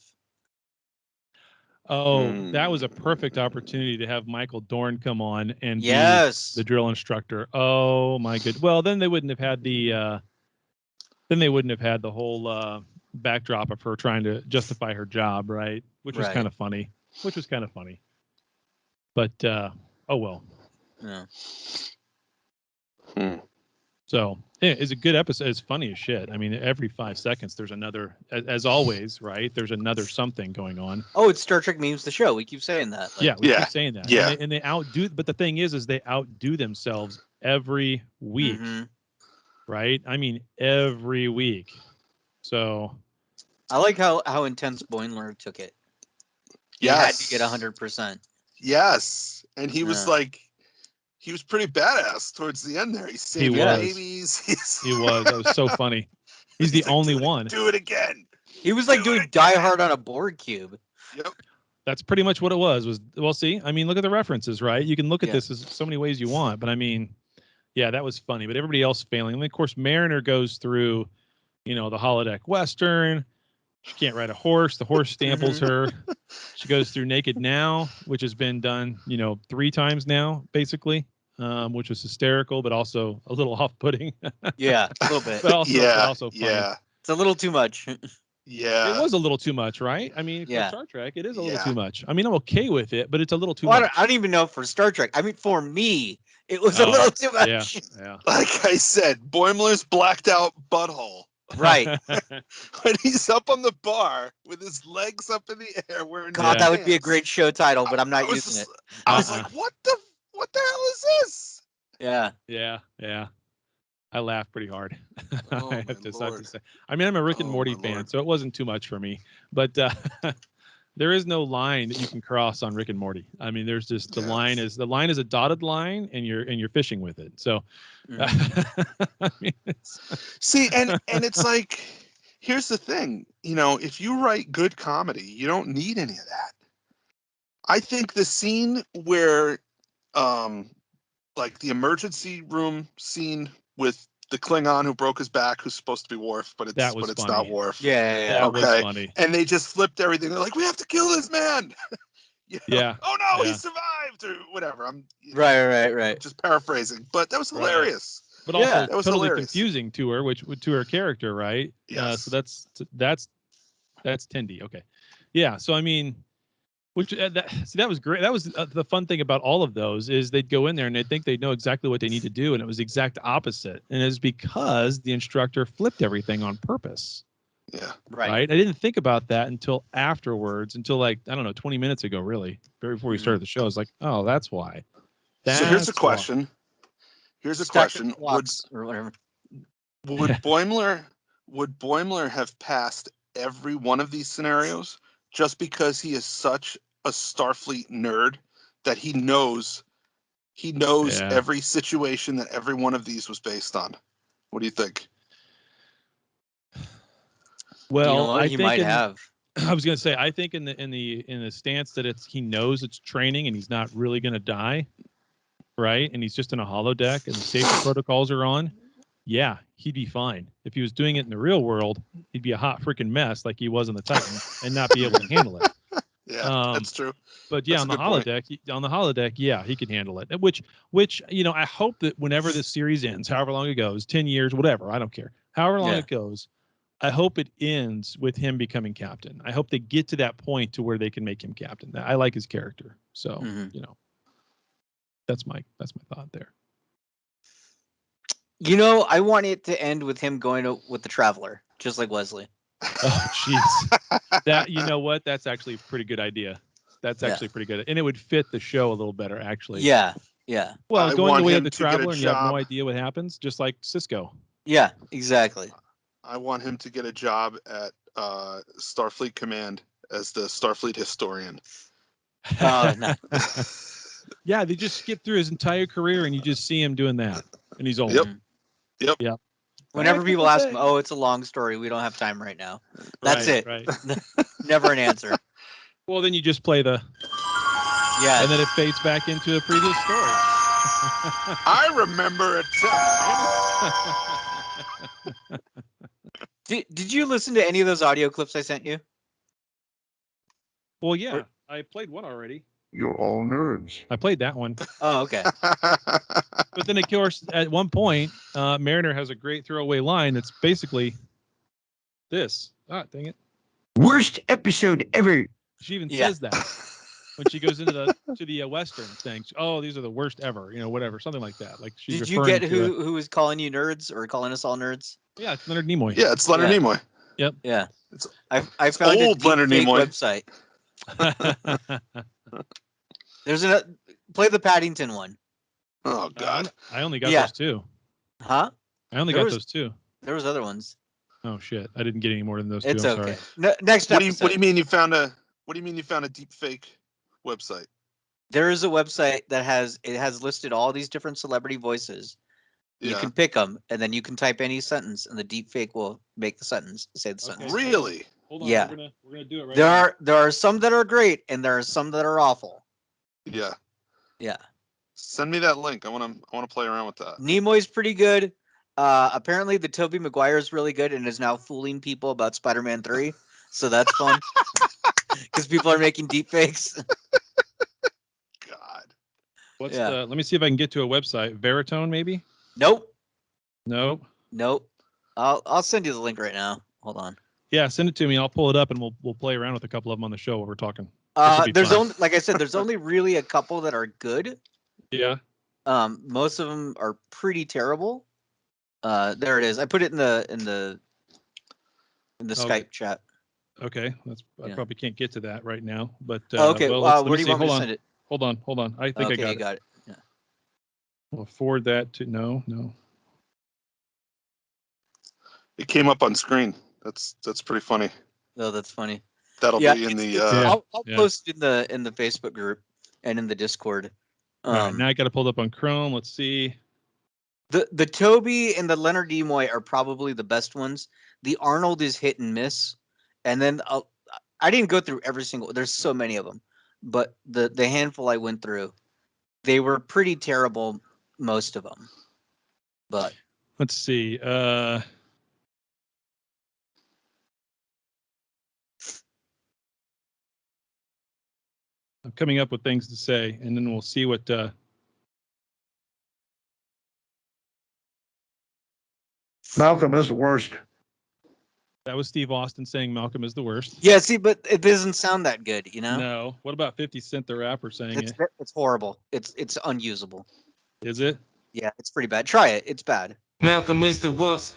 Oh, that was a perfect opportunity to have Michael Dorn come on and Yes. be the drill instructor. Oh my good. Well, then they wouldn't have had the whole backdrop of her trying to justify her job, right? Which was Right. kind of funny. But oh well. Yeah. So yeah, it's a good episode. It's funny as shit. I mean, every 5 seconds there's another, as always, right? There's another something going on. Oh, it's Star Trek memes, the show. We keep saying that. Like, Yeah, we Yeah, keep saying that. yeah. And they outdo. But the thing is they outdo themselves every week, right? I mean, every week. So I like how intense Boimler took it. He had to get 100%. Yes, and he was like, he was pretty badass towards the end there. He's saving babies. He was. That was so funny. He's the only one. Do it again. He was like doing Die Hard on a board cube. Yep. That's pretty much what it was. Well, see, I mean, look at the references, right? You can look at this as so many ways you want, but I mean, yeah, that was funny. But everybody else failing. And of course, Mariner goes through, the holodeck Western. She can't ride a horse. The horse stamples her. She goes through Naked Now, which has been done, 3 times now, basically, which was hysterical, but also a little off-putting. Yeah, a little bit. but also funny. Yeah. It's a little too much. Yeah. It was a little too much, right? I mean, for Star Trek, it is a little too much. I mean, I'm okay with it, but it's a little too much. I don't even know for Star Trek. I mean, for me, it was a little too much. Yeah. Like I said, Boimler's blacked out butthole. Right. When he's up on the bar with his legs up in the air wearing God, that would be a great show title, but I'm not using it. I was like, what the hell is this? Yeah. I laughed pretty hard. Oh, I have to say. I mean, I'm a Rick and Morty fan, so it wasn't too much for me. But there is no line that you can cross on Rick and Morty. I mean, there's just the line is a dotted line, and you're fishing with it. So, I mean, see, and it's like, here's the thing. If you write good comedy, you don't need any of that. I think the scene where, like the emergency room scene with the Klingon who broke his back, who's supposed to be Worf, but it's not Worf. Yeah. That was funny. And they just flipped everything. They're like, we have to kill this man. Yeah. Oh no, he survived, or whatever. I'm right. just paraphrasing, but that was hilarious. But also, that was totally hilarious. Confusing to her, to her character, right? Yes. So that's Tendi. Okay. Yeah. So I mean. That was great. That was the fun thing about all of those is they'd go in there and they'd think they'd know exactly what they need to do, and it was the exact opposite. And it's because the instructor flipped everything on purpose. Yeah. Right. I didn't think about that until afterwards, until like, I don't know, 20 minutes ago, really, before we started the show. I was like, oh, that's why. So here's a question. Here's a question. Or whatever. Would Boimler have passed every one of these scenarios just because he is such a Starfleet nerd that he knows every situation that every one of these was based on? What do you think? Well, I he think might have. I was going to say, I think in the stance that he knows it's training and he's not really going to die, right? And he's just in a holodeck and the safety protocols are on. Yeah, he'd be fine. If he was doing it in the real world, he'd be a hot freaking mess like he was on the Titan and not be able to handle it. Yeah, that's true. But yeah, on the holodeck, yeah, he can handle it. Which I hope that whenever this series ends, however long it goes, 10 years, whatever, I don't care. However long it goes, I hope it ends with him becoming captain. I hope they get to that point to where they can make him captain. I like his character. So, that's my thought there. I want it to end with him going with the Traveler, just like Wesley. Oh, jeez. That, you know what? That's actually a pretty good idea. That's actually pretty good. And it would fit the show a little better, actually. Yeah. Well, going the way of the Traveler and you have no idea what happens, just like Cisco. Yeah, exactly. I want him to get a job at Starfleet Command as the Starfleet historian. Oh, no. Yeah, they just skip through his entire career and you just see him doing that. And he's old. Yep. Whenever people ask him, oh, it's a long story, we don't have time right now. That's it. Right. Never an answer. Well, then you just play the... Yeah. And then it fades back into a previous story. I remember a time. Did you listen to any of those audio clips I sent you? Well, yeah. I played one already. You're all nerds. I played that one. Oh, okay. But then, of course, at one point, Mariner has a great throwaway line that's basically this. Ah, dang it. Worst episode ever. She even says that when she goes into the Western thing. Oh, these are the worst ever. Whatever, something like that. Like she's. Did you get who was calling you nerds or calling us all nerds? Yeah, it's Leonard Nimoy. Yeah, it's Leonard Nimoy. Yep. Yeah. I found old a Leonard Nimoy website. There's play the Paddington one. Oh God. I only got Yeah. those two. Huh? I only There got was- those two. There was other ones. Oh shit! I didn't get any more than those two. It's I'm okay. sorry. No, next What do episode. you mean you found a deep fake website? There is a website that has listed all these different celebrity voices. You Yeah. can pick them, and then you can type any sentence, and the deep fake will make the sentence say the Okay. sentence. Really? Hold on. Yeah. We're gonna do it right There now. are some that are great, and there are some that are awful. Yeah. Yeah. Send me that link. I want to play around with that. Nimoy's pretty good. Apparently, the Tobey Maguire is really good and is now fooling people about Spider-Man 3. So that's fun because people are making deep fakes. God. What's Yeah. the? Let me see if I can get to a website. Veritone, maybe? Nope. No. I'll send you the link right now. Hold on. Yeah, send it to me. I'll pull it up and we'll play around with a couple of them on the show while we're talking. This'll be There's fun. only, like I said, there's only really a couple that are good. Yeah. Most of them are pretty terrible. There it is. I put it in the Okay. Skype chat. Okay. I Yeah. probably can't get to that right now, but Okay. well, let Where me do you see. want me Hold to on. send it? Hold on. I think Okay, I you got it. Yeah. I'll forward that to no. It came up on screen. That's pretty funny. Oh, that's funny. That'll Yeah, be in the. Yeah. I'll post it in the Facebook group and in the Discord. All right, now I got it pulled up on Chrome. Let's see. The Toby and the Leonard Nimoy are probably the best ones. The Arnold is hit and miss, and then I didn't go through every single. There's so many of them, but the handful I went through, they were pretty terrible, most of them. But Let's see. I'm coming up with things to say, and then we'll see what. Malcolm is the worst. That was Steve Austin saying Malcolm is the worst. yeah, see, but it doesn't sound that good, you know. No. What about 50 Cent the rapper saying it? It's horrible. It's unusable. Is it? Yeah, it's pretty bad. Try it. It's bad. Malcolm is the worst.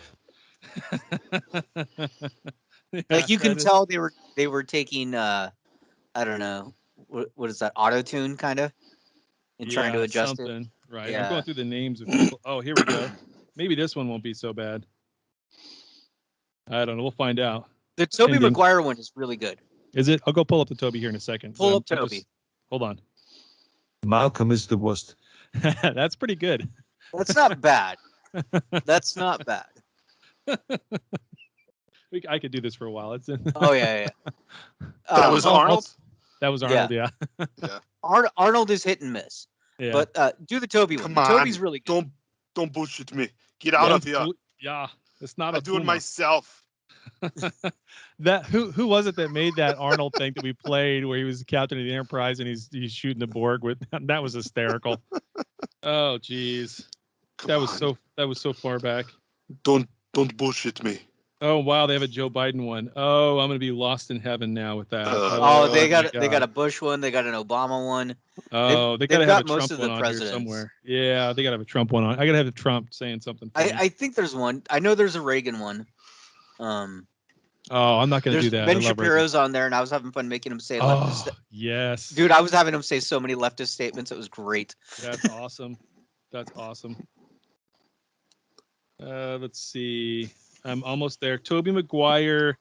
Like you can tell they were taking I don't know what is that, auto tune kind of, and trying to adjust it. something. Right. I'm Yeah. going through the names of people. Oh, here we go. Maybe this one won't be so bad. I don't know. We'll find out. The Tobey Ending. Maguire one is really good. Is it? I'll go pull up the Toby here in a second. Pull but up I'm Toby. Hold on. Malcolm is the worst. That's pretty good. That's not bad. That's not bad. I could do this for a while. It's Oh yeah. That was Arnold. That was Arnold. Yeah. Yeah. Arnold is hit and miss. Yeah. But do the Toby one. Come The on. Toby's really good. Don't bullshit me. Get out of here. Yeah. It's not I a do it Puma. myself. That who was it that made that Arnold thing that we played where he was the captain of the Enterprise and he's shooting the Borg with that was hysterical. Oh geez. That was so far back. Don't bullshit me. Oh wow, they have a Joe Biden one. Oh, I'm gonna be lost in heaven now with that. They got my a Bush one. They got an Obama one. Oh, they they've gotta have a got most Trump of one the on presidents. here somewhere. Yeah, they gotta have a Trump one on. I gotta have a Trump saying something. Funny. I think there's one. I know there's a Reagan one. Oh, I'm not gonna do that. Ben I love Shapiro's on there, and I was having fun making him say leftist. Yes, dude, I was having him say so many leftist statements. It was great. That's awesome. That's awesome. Let's see. I'm almost there. Tobey Maguire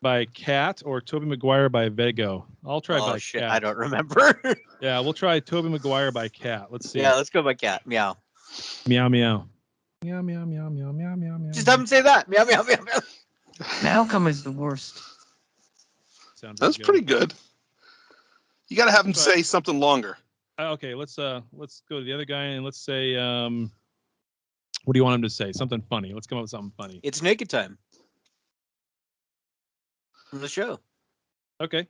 by Cat or Tobey Maguire by Vego. I'll try by shit, Cat. I don't remember. Yeah, we'll try Tobey Maguire by Cat. Let's see. Yeah, let's go by Cat. Meow. Meow meow. Meow meow meow meow meow meow meow. Just have him say that. Meow meow meow meow. Malcolm is the worst. That's pretty good. You got to have him say something longer. Okay, let's go to the other guy and let's say what do you want him to say? Something funny. Let's come up with something funny. It's naked time. From the show. Okay.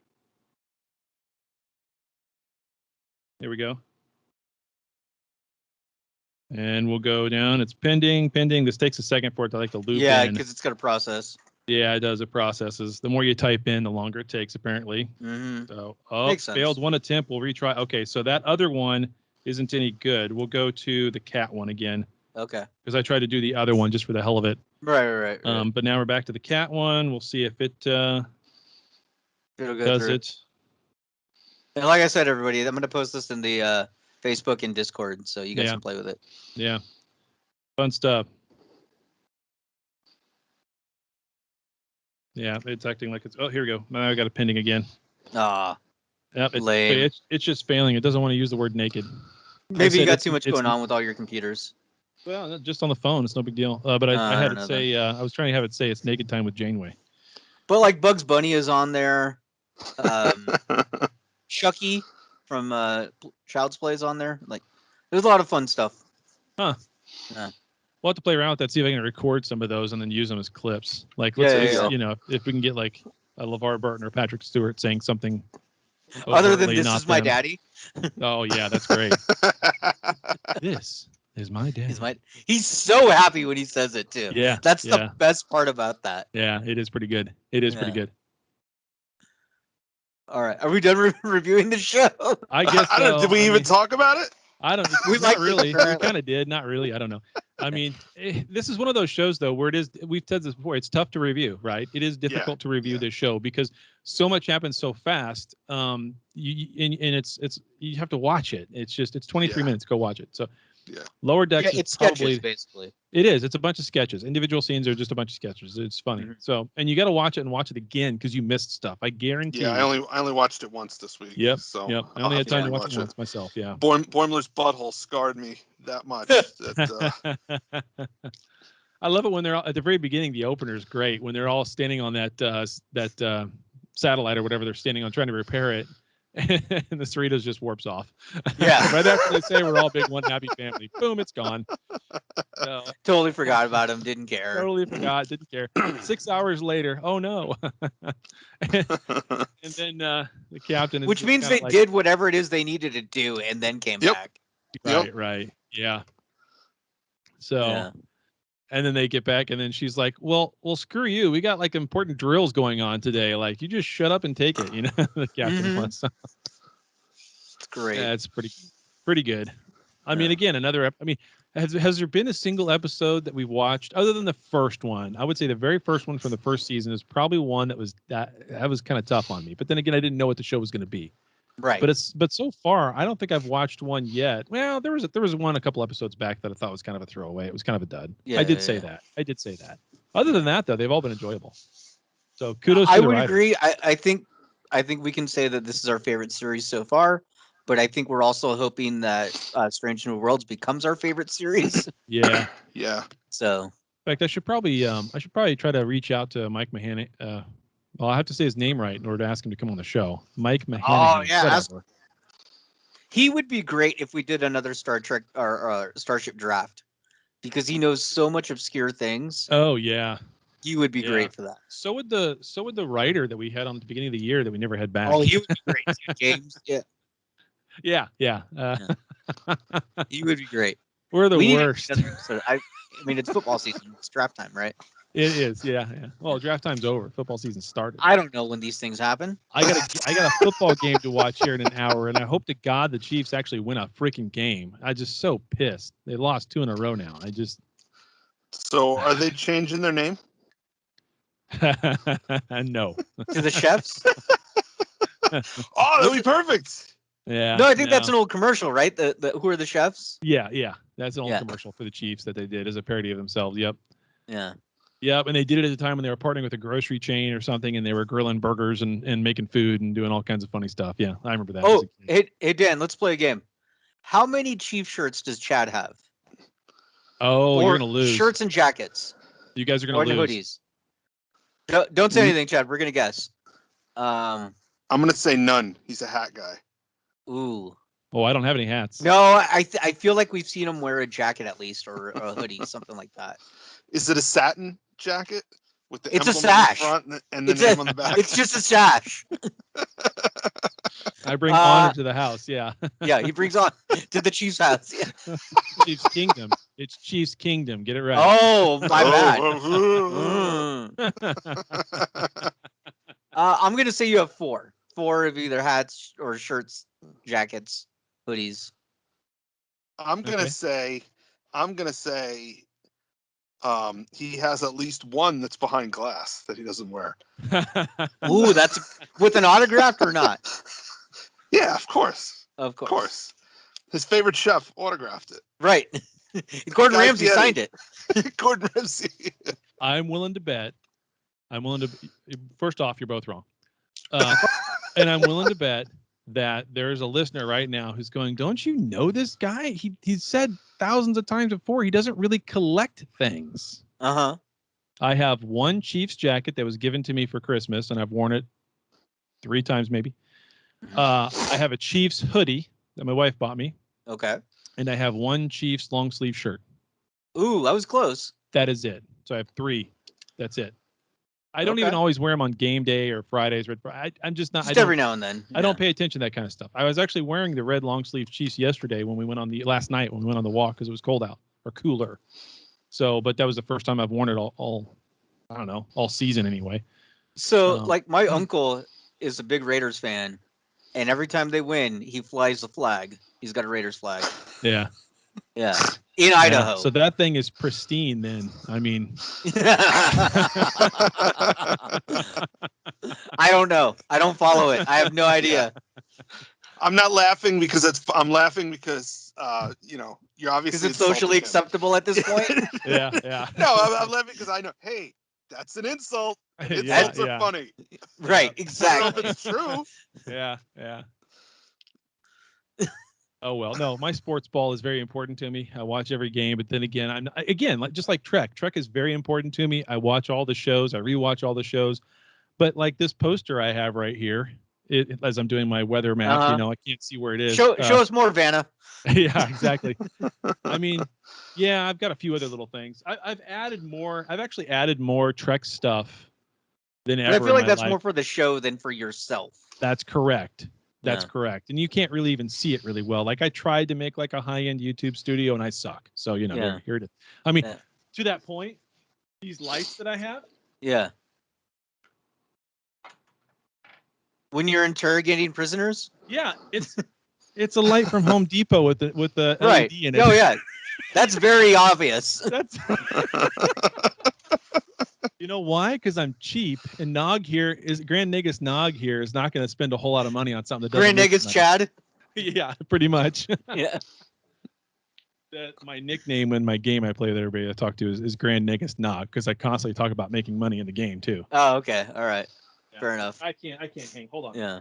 Here we go. And we'll go down. It's pending. This takes a second for it to loop in. Yeah, because it's got a process. Yeah, it does. It processes. The more you type in, the longer it takes, apparently. Mm-hmm. So, Makes sense. failed one attempt. We'll retry. Okay, so that other one isn't any good. We'll go to the Cat one again. Okay. Because I tried to do the other one just for the hell of it. Right. But now we're back to the Cat one. We'll see if it It'll go does through. it. And like I said, everybody, I'm going to post this in the Facebook and Discord, so you guys Yeah. can play with it. Yeah. Fun stuff. Yeah, it's acting like it's. Oh, here we go. Now I got it pending again. Ah, Yep, lame. it's just failing. It doesn't want to use the word naked. Maybe you said got it's- too much it's- going on with all your computers. Well, just on the phone, it's no big deal. But I I had don't it know say. I was trying to have it say it's naked time with Janeway. But like Bugs Bunny is on there. Chucky from Child's Play is on there. Like, there's a lot of fun stuff. Huh. Yeah. We'll have to play around with that, see if I can record some of those and then use them as clips. Like, Yeah, let's yeah. you know, if we can get like a LeVar Burton or Patrick Stewart saying something Other than overtly "This not is my them. daddy." Oh yeah, that's great. This is my dad. He's so happy when he says it too. Yeah, That's yeah. the best part about that. Yeah, it is pretty good. It is pretty Yeah. good. All right, are we done reviewing the show? I guess. I don't. So. Did we I even mean, talk about it? I don't. We Not liked it, really. We apparently. kind of did. Not really. I don't know. I mean, this is one of those shows though where it is. We've said this before. It's tough to review, right? It is difficult to review this show because so much happens so fast. And it's you have to watch it. It's 23 minutes. Go watch it. So Yeah. Lower Decks is it's probably sketches basically. It is. It's a bunch of sketches. Individual scenes are just a bunch of sketches. It's funny. Mhm. So, and you got to watch it and watch it again because you missed stuff. I guarantee. Yeah, I only watched it once this week. Yep. So Yep. I I'll only have had time to to watch it once myself. Yeah. Boimler's butthole scarred me that much. That, I love it when they're all, at the very beginning. The opener is great when they're all standing on that satellite or whatever they're standing on trying to repair it, and the Cerritos just warps off. Yeah. Right after they say we're all big one happy family, boom, it's gone. So, Totally forgot about him. Didn't care. totally forgot, didn't care. 6 hours later, oh no. And then the captain is Which just means kinda they like, did whatever it is they needed to do and then came Yep. back. right, yeah. So. Yeah. And then they get back, and then she's like, "Well, screw you. We got like important drills going on today. Like, you just shut up and take it." You know, the captain Mhm. was. It's great. Yeah, it's pretty good. I mean, Yeah. again, I mean, has there been a single episode that we've watched other than the first one? I would say the very first one from the first season is probably one that was kind of tough on me. But then again, I didn't know what the show was going to be. Right. But so far, I don't think I've watched one yet. Well, there was one a couple episodes back that I thought was kind of a throwaway. It was kind of a dud. Yeah, I did yeah, say yeah. that. I did say that. Other than that, though, they've all been enjoyable. So kudos I to the would writers. agree. I think we can say that this is our favorite series so far, but I think we're also hoping that Strange New Worlds becomes our favorite series. Yeah. yeah. So In fact, I should probably try to reach out to Mike Mahanic. Well, I have to say his name right in order to ask him to come on the show. Mike Mahanic. Oh, yeah, he would be great if we did another Star Trek or Starship Draft, because he knows so much obscure things. Oh yeah. He would be Yeah. great for that. So would the writer that we had on at the beginning of the year that we never had back. Oh, he would be great, too, James. Yeah, Yeah. he would be great. We're the We need worst. another episode. I mean, it's football season. It's draft time, right? It is. Yeah. Well, draft time's over. Football season started. I don't know when these things happen. I got a football game to watch here in an hour, and I hope to God the Chiefs actually win a freaking game. I'm just so pissed. They lost 2 in a row now. So are they changing their name? No. To the chefs? Oh, that'd be perfect. Yeah. No, I think that's an old commercial, right? The Who Are the Chefs? Yeah. That's an old Yeah. commercial for the Chiefs that they did as a parody of themselves. Yep. Yeah. Yep, and they did it at the time when they were partnering with a grocery chain or something, and they were grilling burgers and making food and doing all kinds of funny stuff. Yeah, I remember that. Oh, hey Dan, let's play a game. How many Chief shirts does Chad have? Oh, or you're gonna lose. Shirts and jackets. You guys are Or gonna lose. hoodies. Don't say anything, Chad. We're gonna guess. I'm gonna say none. He's a hat guy. Ooh. Oh, I don't have any hats. No, I feel like we've seen him wear a jacket at least, or a hoodie, something like that. Is it a satin jacket with the It's a emblem sash. in the front and the It's name on the back? It's just a sash. I bring honor to the house. Yeah. Yeah, he brings on to the Chiefs' house. Yeah. Chiefs Kingdom. It's Chiefs Kingdom. Get it right. Oh, my bad. Oh, Mm. I'm gonna say you have 4. 4 of either hats or shirts, jackets, hoodies. I'm gonna say he has at least one that's behind glass that he doesn't wear. Ooh, that's with an autograph or not? Yeah, of course. Of Of course. His favorite chef autographed it. Right. Gordon Guy Ramsay Fieri. signed it. Gordon Ramsay. I'm willing to bet. First off, you're both wrong. And I'm willing to bet that there's a listener right now who's going, don't you know this guy? He's said thousands of times before, he doesn't really collect things. Uh-huh. I have one Chiefs jacket that was given to me for Christmas, and I've worn it 3 times maybe. I have a Chiefs hoodie that my wife bought me. Okay. And I have one Chiefs long sleeve shirt. Ooh, I was close. That is it. So I have 3. That's it. I don't Okay. even always wear them on game day or Fridays. I'm just not. Just every now and then. I don't pay attention to that kind of stuff. I was actually wearing the red long sleeve Chiefs yesterday last night when we went on the walk because it was cold out or cooler. So, but that was the first time I've worn it all I don't know, all season anyway. So, like, my uncle is a big Raiders fan, and every time they win, he flies the flag. He's got a Raiders flag. Yeah. Yeah. In Idaho. So that thing is pristine then. I mean. I don't know. I don't follow it. I have no idea. I'm not laughing because I'm laughing because you're obviously because it's socially insulting him. acceptable at this point. Yeah. No, I'm laughing because I know. Hey, that's an insult. Insults are funny. Right. I don't know Exactly. if it's true. Yeah. Oh well, no. My sports ball is very important to me. I watch every game, but then again, just like Trek. Trek is very important to me. I watch all the shows. I rewatch all the shows. But like this poster I have right here, as I'm doing my weather map, I can't see where it is. Show us more, Vanna. Yeah, exactly. I mean, yeah, I've got a few other little things. I've actually added more Trek stuff than ever. But I feel like that's life. more for the show than for yourself. That's correct. That's correct. And you can't really even see it really well. Like I tried to make like a high-end YouTube studio and I suck. So, here it is. I mean, to that point, these lights that I have. Yeah. When you're interrogating prisoners? Yeah, it's a light from Home Depot with the right. LED in it. Oh yeah. That's very obvious. That's You know why? Because I'm cheap, and Grand Negus Nog here is not going to spend a whole lot of money on something that doesn't. Grand Negus Chad. Yeah, pretty much. Yeah. My nickname in my game I play with everybody I talk to is Grand Negus Nog because I constantly talk about making money in the game too. Oh, okay, all right, yeah. Fair enough. I can't hang. Hold on. Yeah.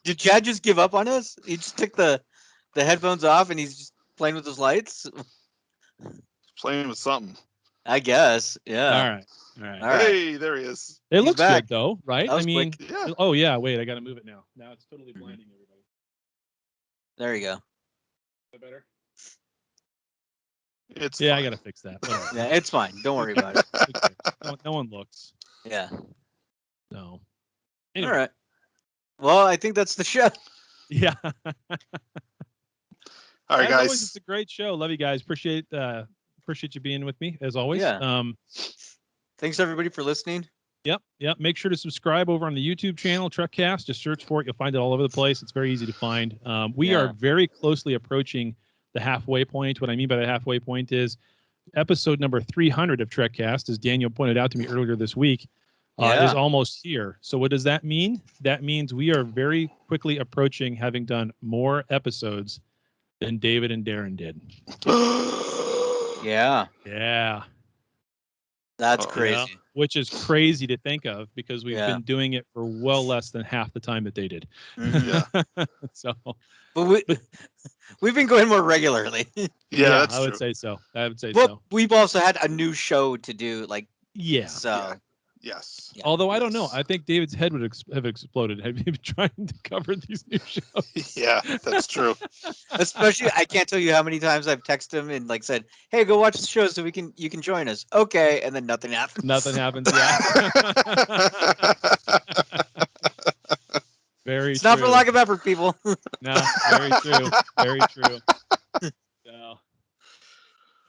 Did Chad just give up on us? He just took the headphones off and he's just playing with his lights. Playing with something. I guess. Yeah. All right. Hey, there he is. It looks back. good though, right? That was quick. Yeah. Oh yeah. Wait, I got to move it now. Now it's totally blinding everybody. There you go. Is that better? It's I fine. got to fix that. Yeah, it's fine. Don't worry about it. Okay. No one looks. Yeah. No. Anyway. All right. Well, I think that's the show. Yeah. All right, as guys. Always, it's a great show. Love you guys. Appreciate you being with me as always. Yeah. Thanks everybody for listening. Yep. Make sure to subscribe over on the YouTube channel, Trekcast. Just search for it. You'll find it all over the place. It's very easy to find. We are very closely approaching the halfway point. What I mean by the halfway point is episode number 300 of Trekcast, as Daniel pointed out to me earlier this week, is almost here. So what does that mean? That means we are very quickly approaching having done more episodes than David and Darren did. Yeah. Yeah. That's crazy. Yeah, which is crazy to think of because we've been doing it for well less than half the time that they did. Mm-hmm. So, but we've been going more regularly. That's I would true. say so. Well, we've also had a new show to do, like so. Yes. Yeah. Although I don't know, I think David's head would have exploded had you been trying to cover these new shows. Yeah, that's true. Especially, I can't tell you how many times I've texted him and like said, "Hey, go watch the show so you can join us." Okay, and then nothing happens. Nothing happens. Yeah. Very. It's true. not for lack of effort, people. No, very true. Very true. No.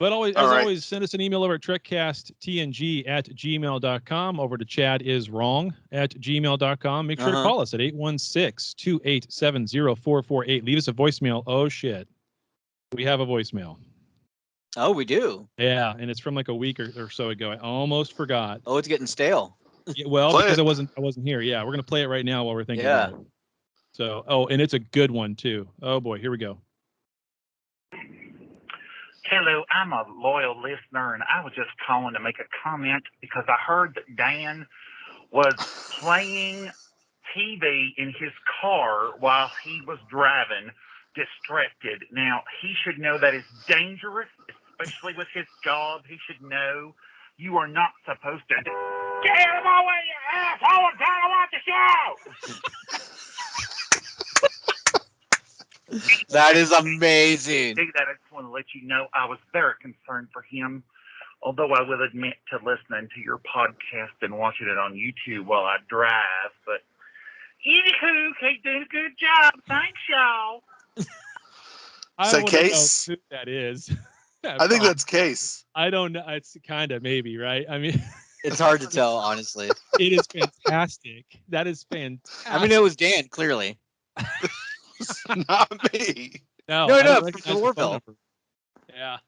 But always, send us an email over at trekcasttng@gmail.com. Over to chadiswrong@gmail.com. Make sure to call us at 816-287-0448. Leave us a voicemail. Oh, shit. We have a voicemail. Oh, we do? Yeah, and it's from like a week or so ago. I almost forgot. Oh, it's getting stale. Yeah, well, Play because it. I wasn't here. Yeah, we're going to play it right now while we're thinking Yeah. about it. So, and it's a good one too. Oh boy, here we go. Hello, I'm a loyal listener, and I was just calling to make a comment because I heard that Dan was playing TV in his car while he was driving, distracted. Now, he should know that is dangerous, especially with his job. He should know you are not supposed to. Get out of my way, you asshole! I'm trying to watch the show! That is amazing. I just want to let you know I was very concerned for him. Although I will admit to listening to your podcast and watching it on YouTube while I drive, but anywho, keep doing a good job. Thanks, y'all. I Is that wanna know Case? who that is. I think that's Case. I don't know. It's kind of maybe, right? I mean, It's hard to tell, honestly. it is fantastic. That is fantastic. I mean, it was Dan, clearly. Not me. no, No, I don't for recognize the phone Orville. number. Yeah.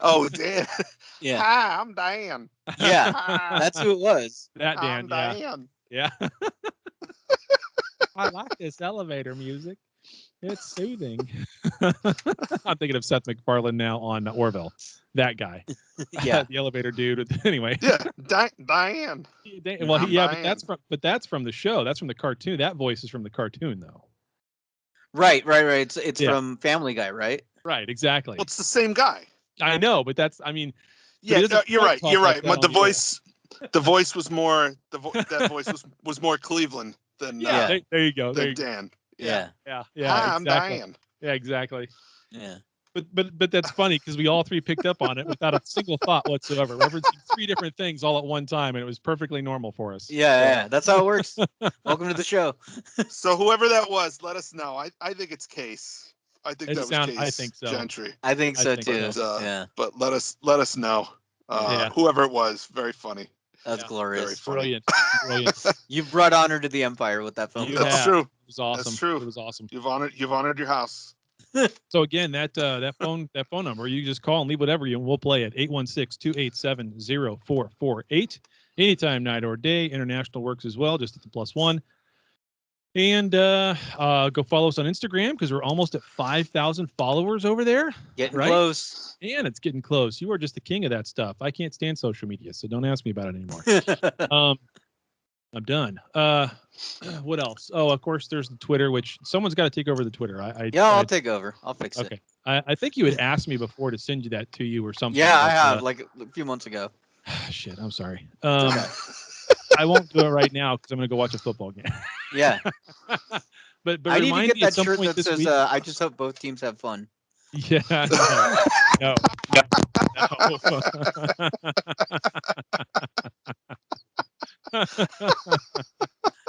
Oh, Dan. Yeah, Hi, I'm Dan. yeah, Hi, that's who it was. That Dan. I'm Yeah. Dan. Yeah. I like this elevator music. It's soothing. I'm thinking of Seth MacFarlane now on Orville. That guy. Yeah, The elevator dude. Anyway. Yeah, Diane. Well, I'm yeah, Diane. but that's from the show. That's from the cartoon. That voice is from the cartoon, though. right. It's Yeah. from Family Guy, right? Right. Exactly. Well, it's the same guy. I know, but that's. I mean. Yeah, it doesn't you're right. talk You're like right. that But the on the air. voice was more. That voice was more Cleveland than Yeah. There you go. There than you go. Dan. Yeah, Yeah. Hi, I'm Exactly. Diane. Yeah. Exactly. yeah. But that's funny because we all three picked up on it without a single thought whatsoever, referencing three different things all at one time, and it was perfectly normal for us. Yeah. That's how it works. Welcome to the show. So whoever that was, let us know. I think it's Case. I think It that was sound- Case. I think so. Gentry. I think I so think too. so. Yeah, But let us know. Yeah. Whoever it was, very funny. that's Yeah. glorious. Very funny. Brilliant. Brilliant. You've brought honor to the Empire with that film. You That's have. true. It was awesome. That's true. It was awesome. You've honored your house. So again, that phone number, you just call and leave whatever you, and we'll play it. 816-287-0448. Anytime, night or day. International works as well, just at the +1. And go follow us on Instagram because we're almost at 5,000 followers over there. Getting Right? close. And it's getting close. You are just the king of that stuff. I can't stand social media, so don't ask me about it anymore. I'm done. What else? Oh, of course, there's the Twitter, which someone's got to take over the Twitter. I'll take over. I'll fix it. Okay. I think you had asked me before to send you that to you or something. Yeah, I but, have like a few months ago. Shit, I'm sorry. okay. I won't do it right now because I'm going to go watch a football game. Yeah, but I need to remind get me at that some shirt point that this says week. I just hope both teams have fun. Yeah. No.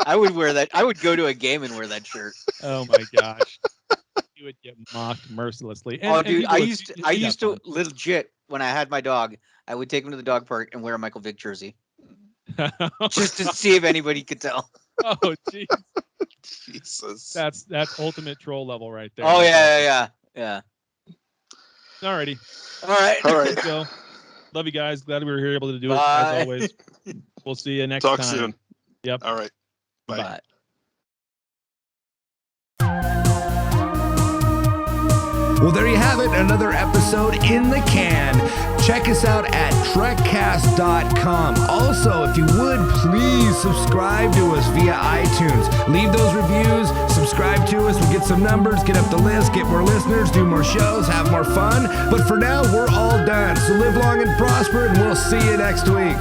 I would wear that. I would go to a game and wear that shirt. Oh my gosh. You would get mocked mercilessly. Oh, dude, people I would- used to you'd have fun. legit when I had my dog. I would take him to the dog park and wear a Michael Vick jersey just to see if anybody could tell. Oh, jeez. Jesus. That's ultimate troll level right there. Oh yeah. Alrighty. All right. All right. So, love you guys. Glad we were here able to do it Bye. as always. We'll see you next Talk time. soon. Yep. All right. Bye. Bye. Well, there you have it, another episode in the can. Check us out at Trekcast.com. Also, if you would, please subscribe to us via iTunes. Leave those reviews, subscribe to us, we'll get some numbers, get up the list, get more listeners, do more shows, have more fun. But for now, we're all done. So live long and prosper, and we'll see you next week.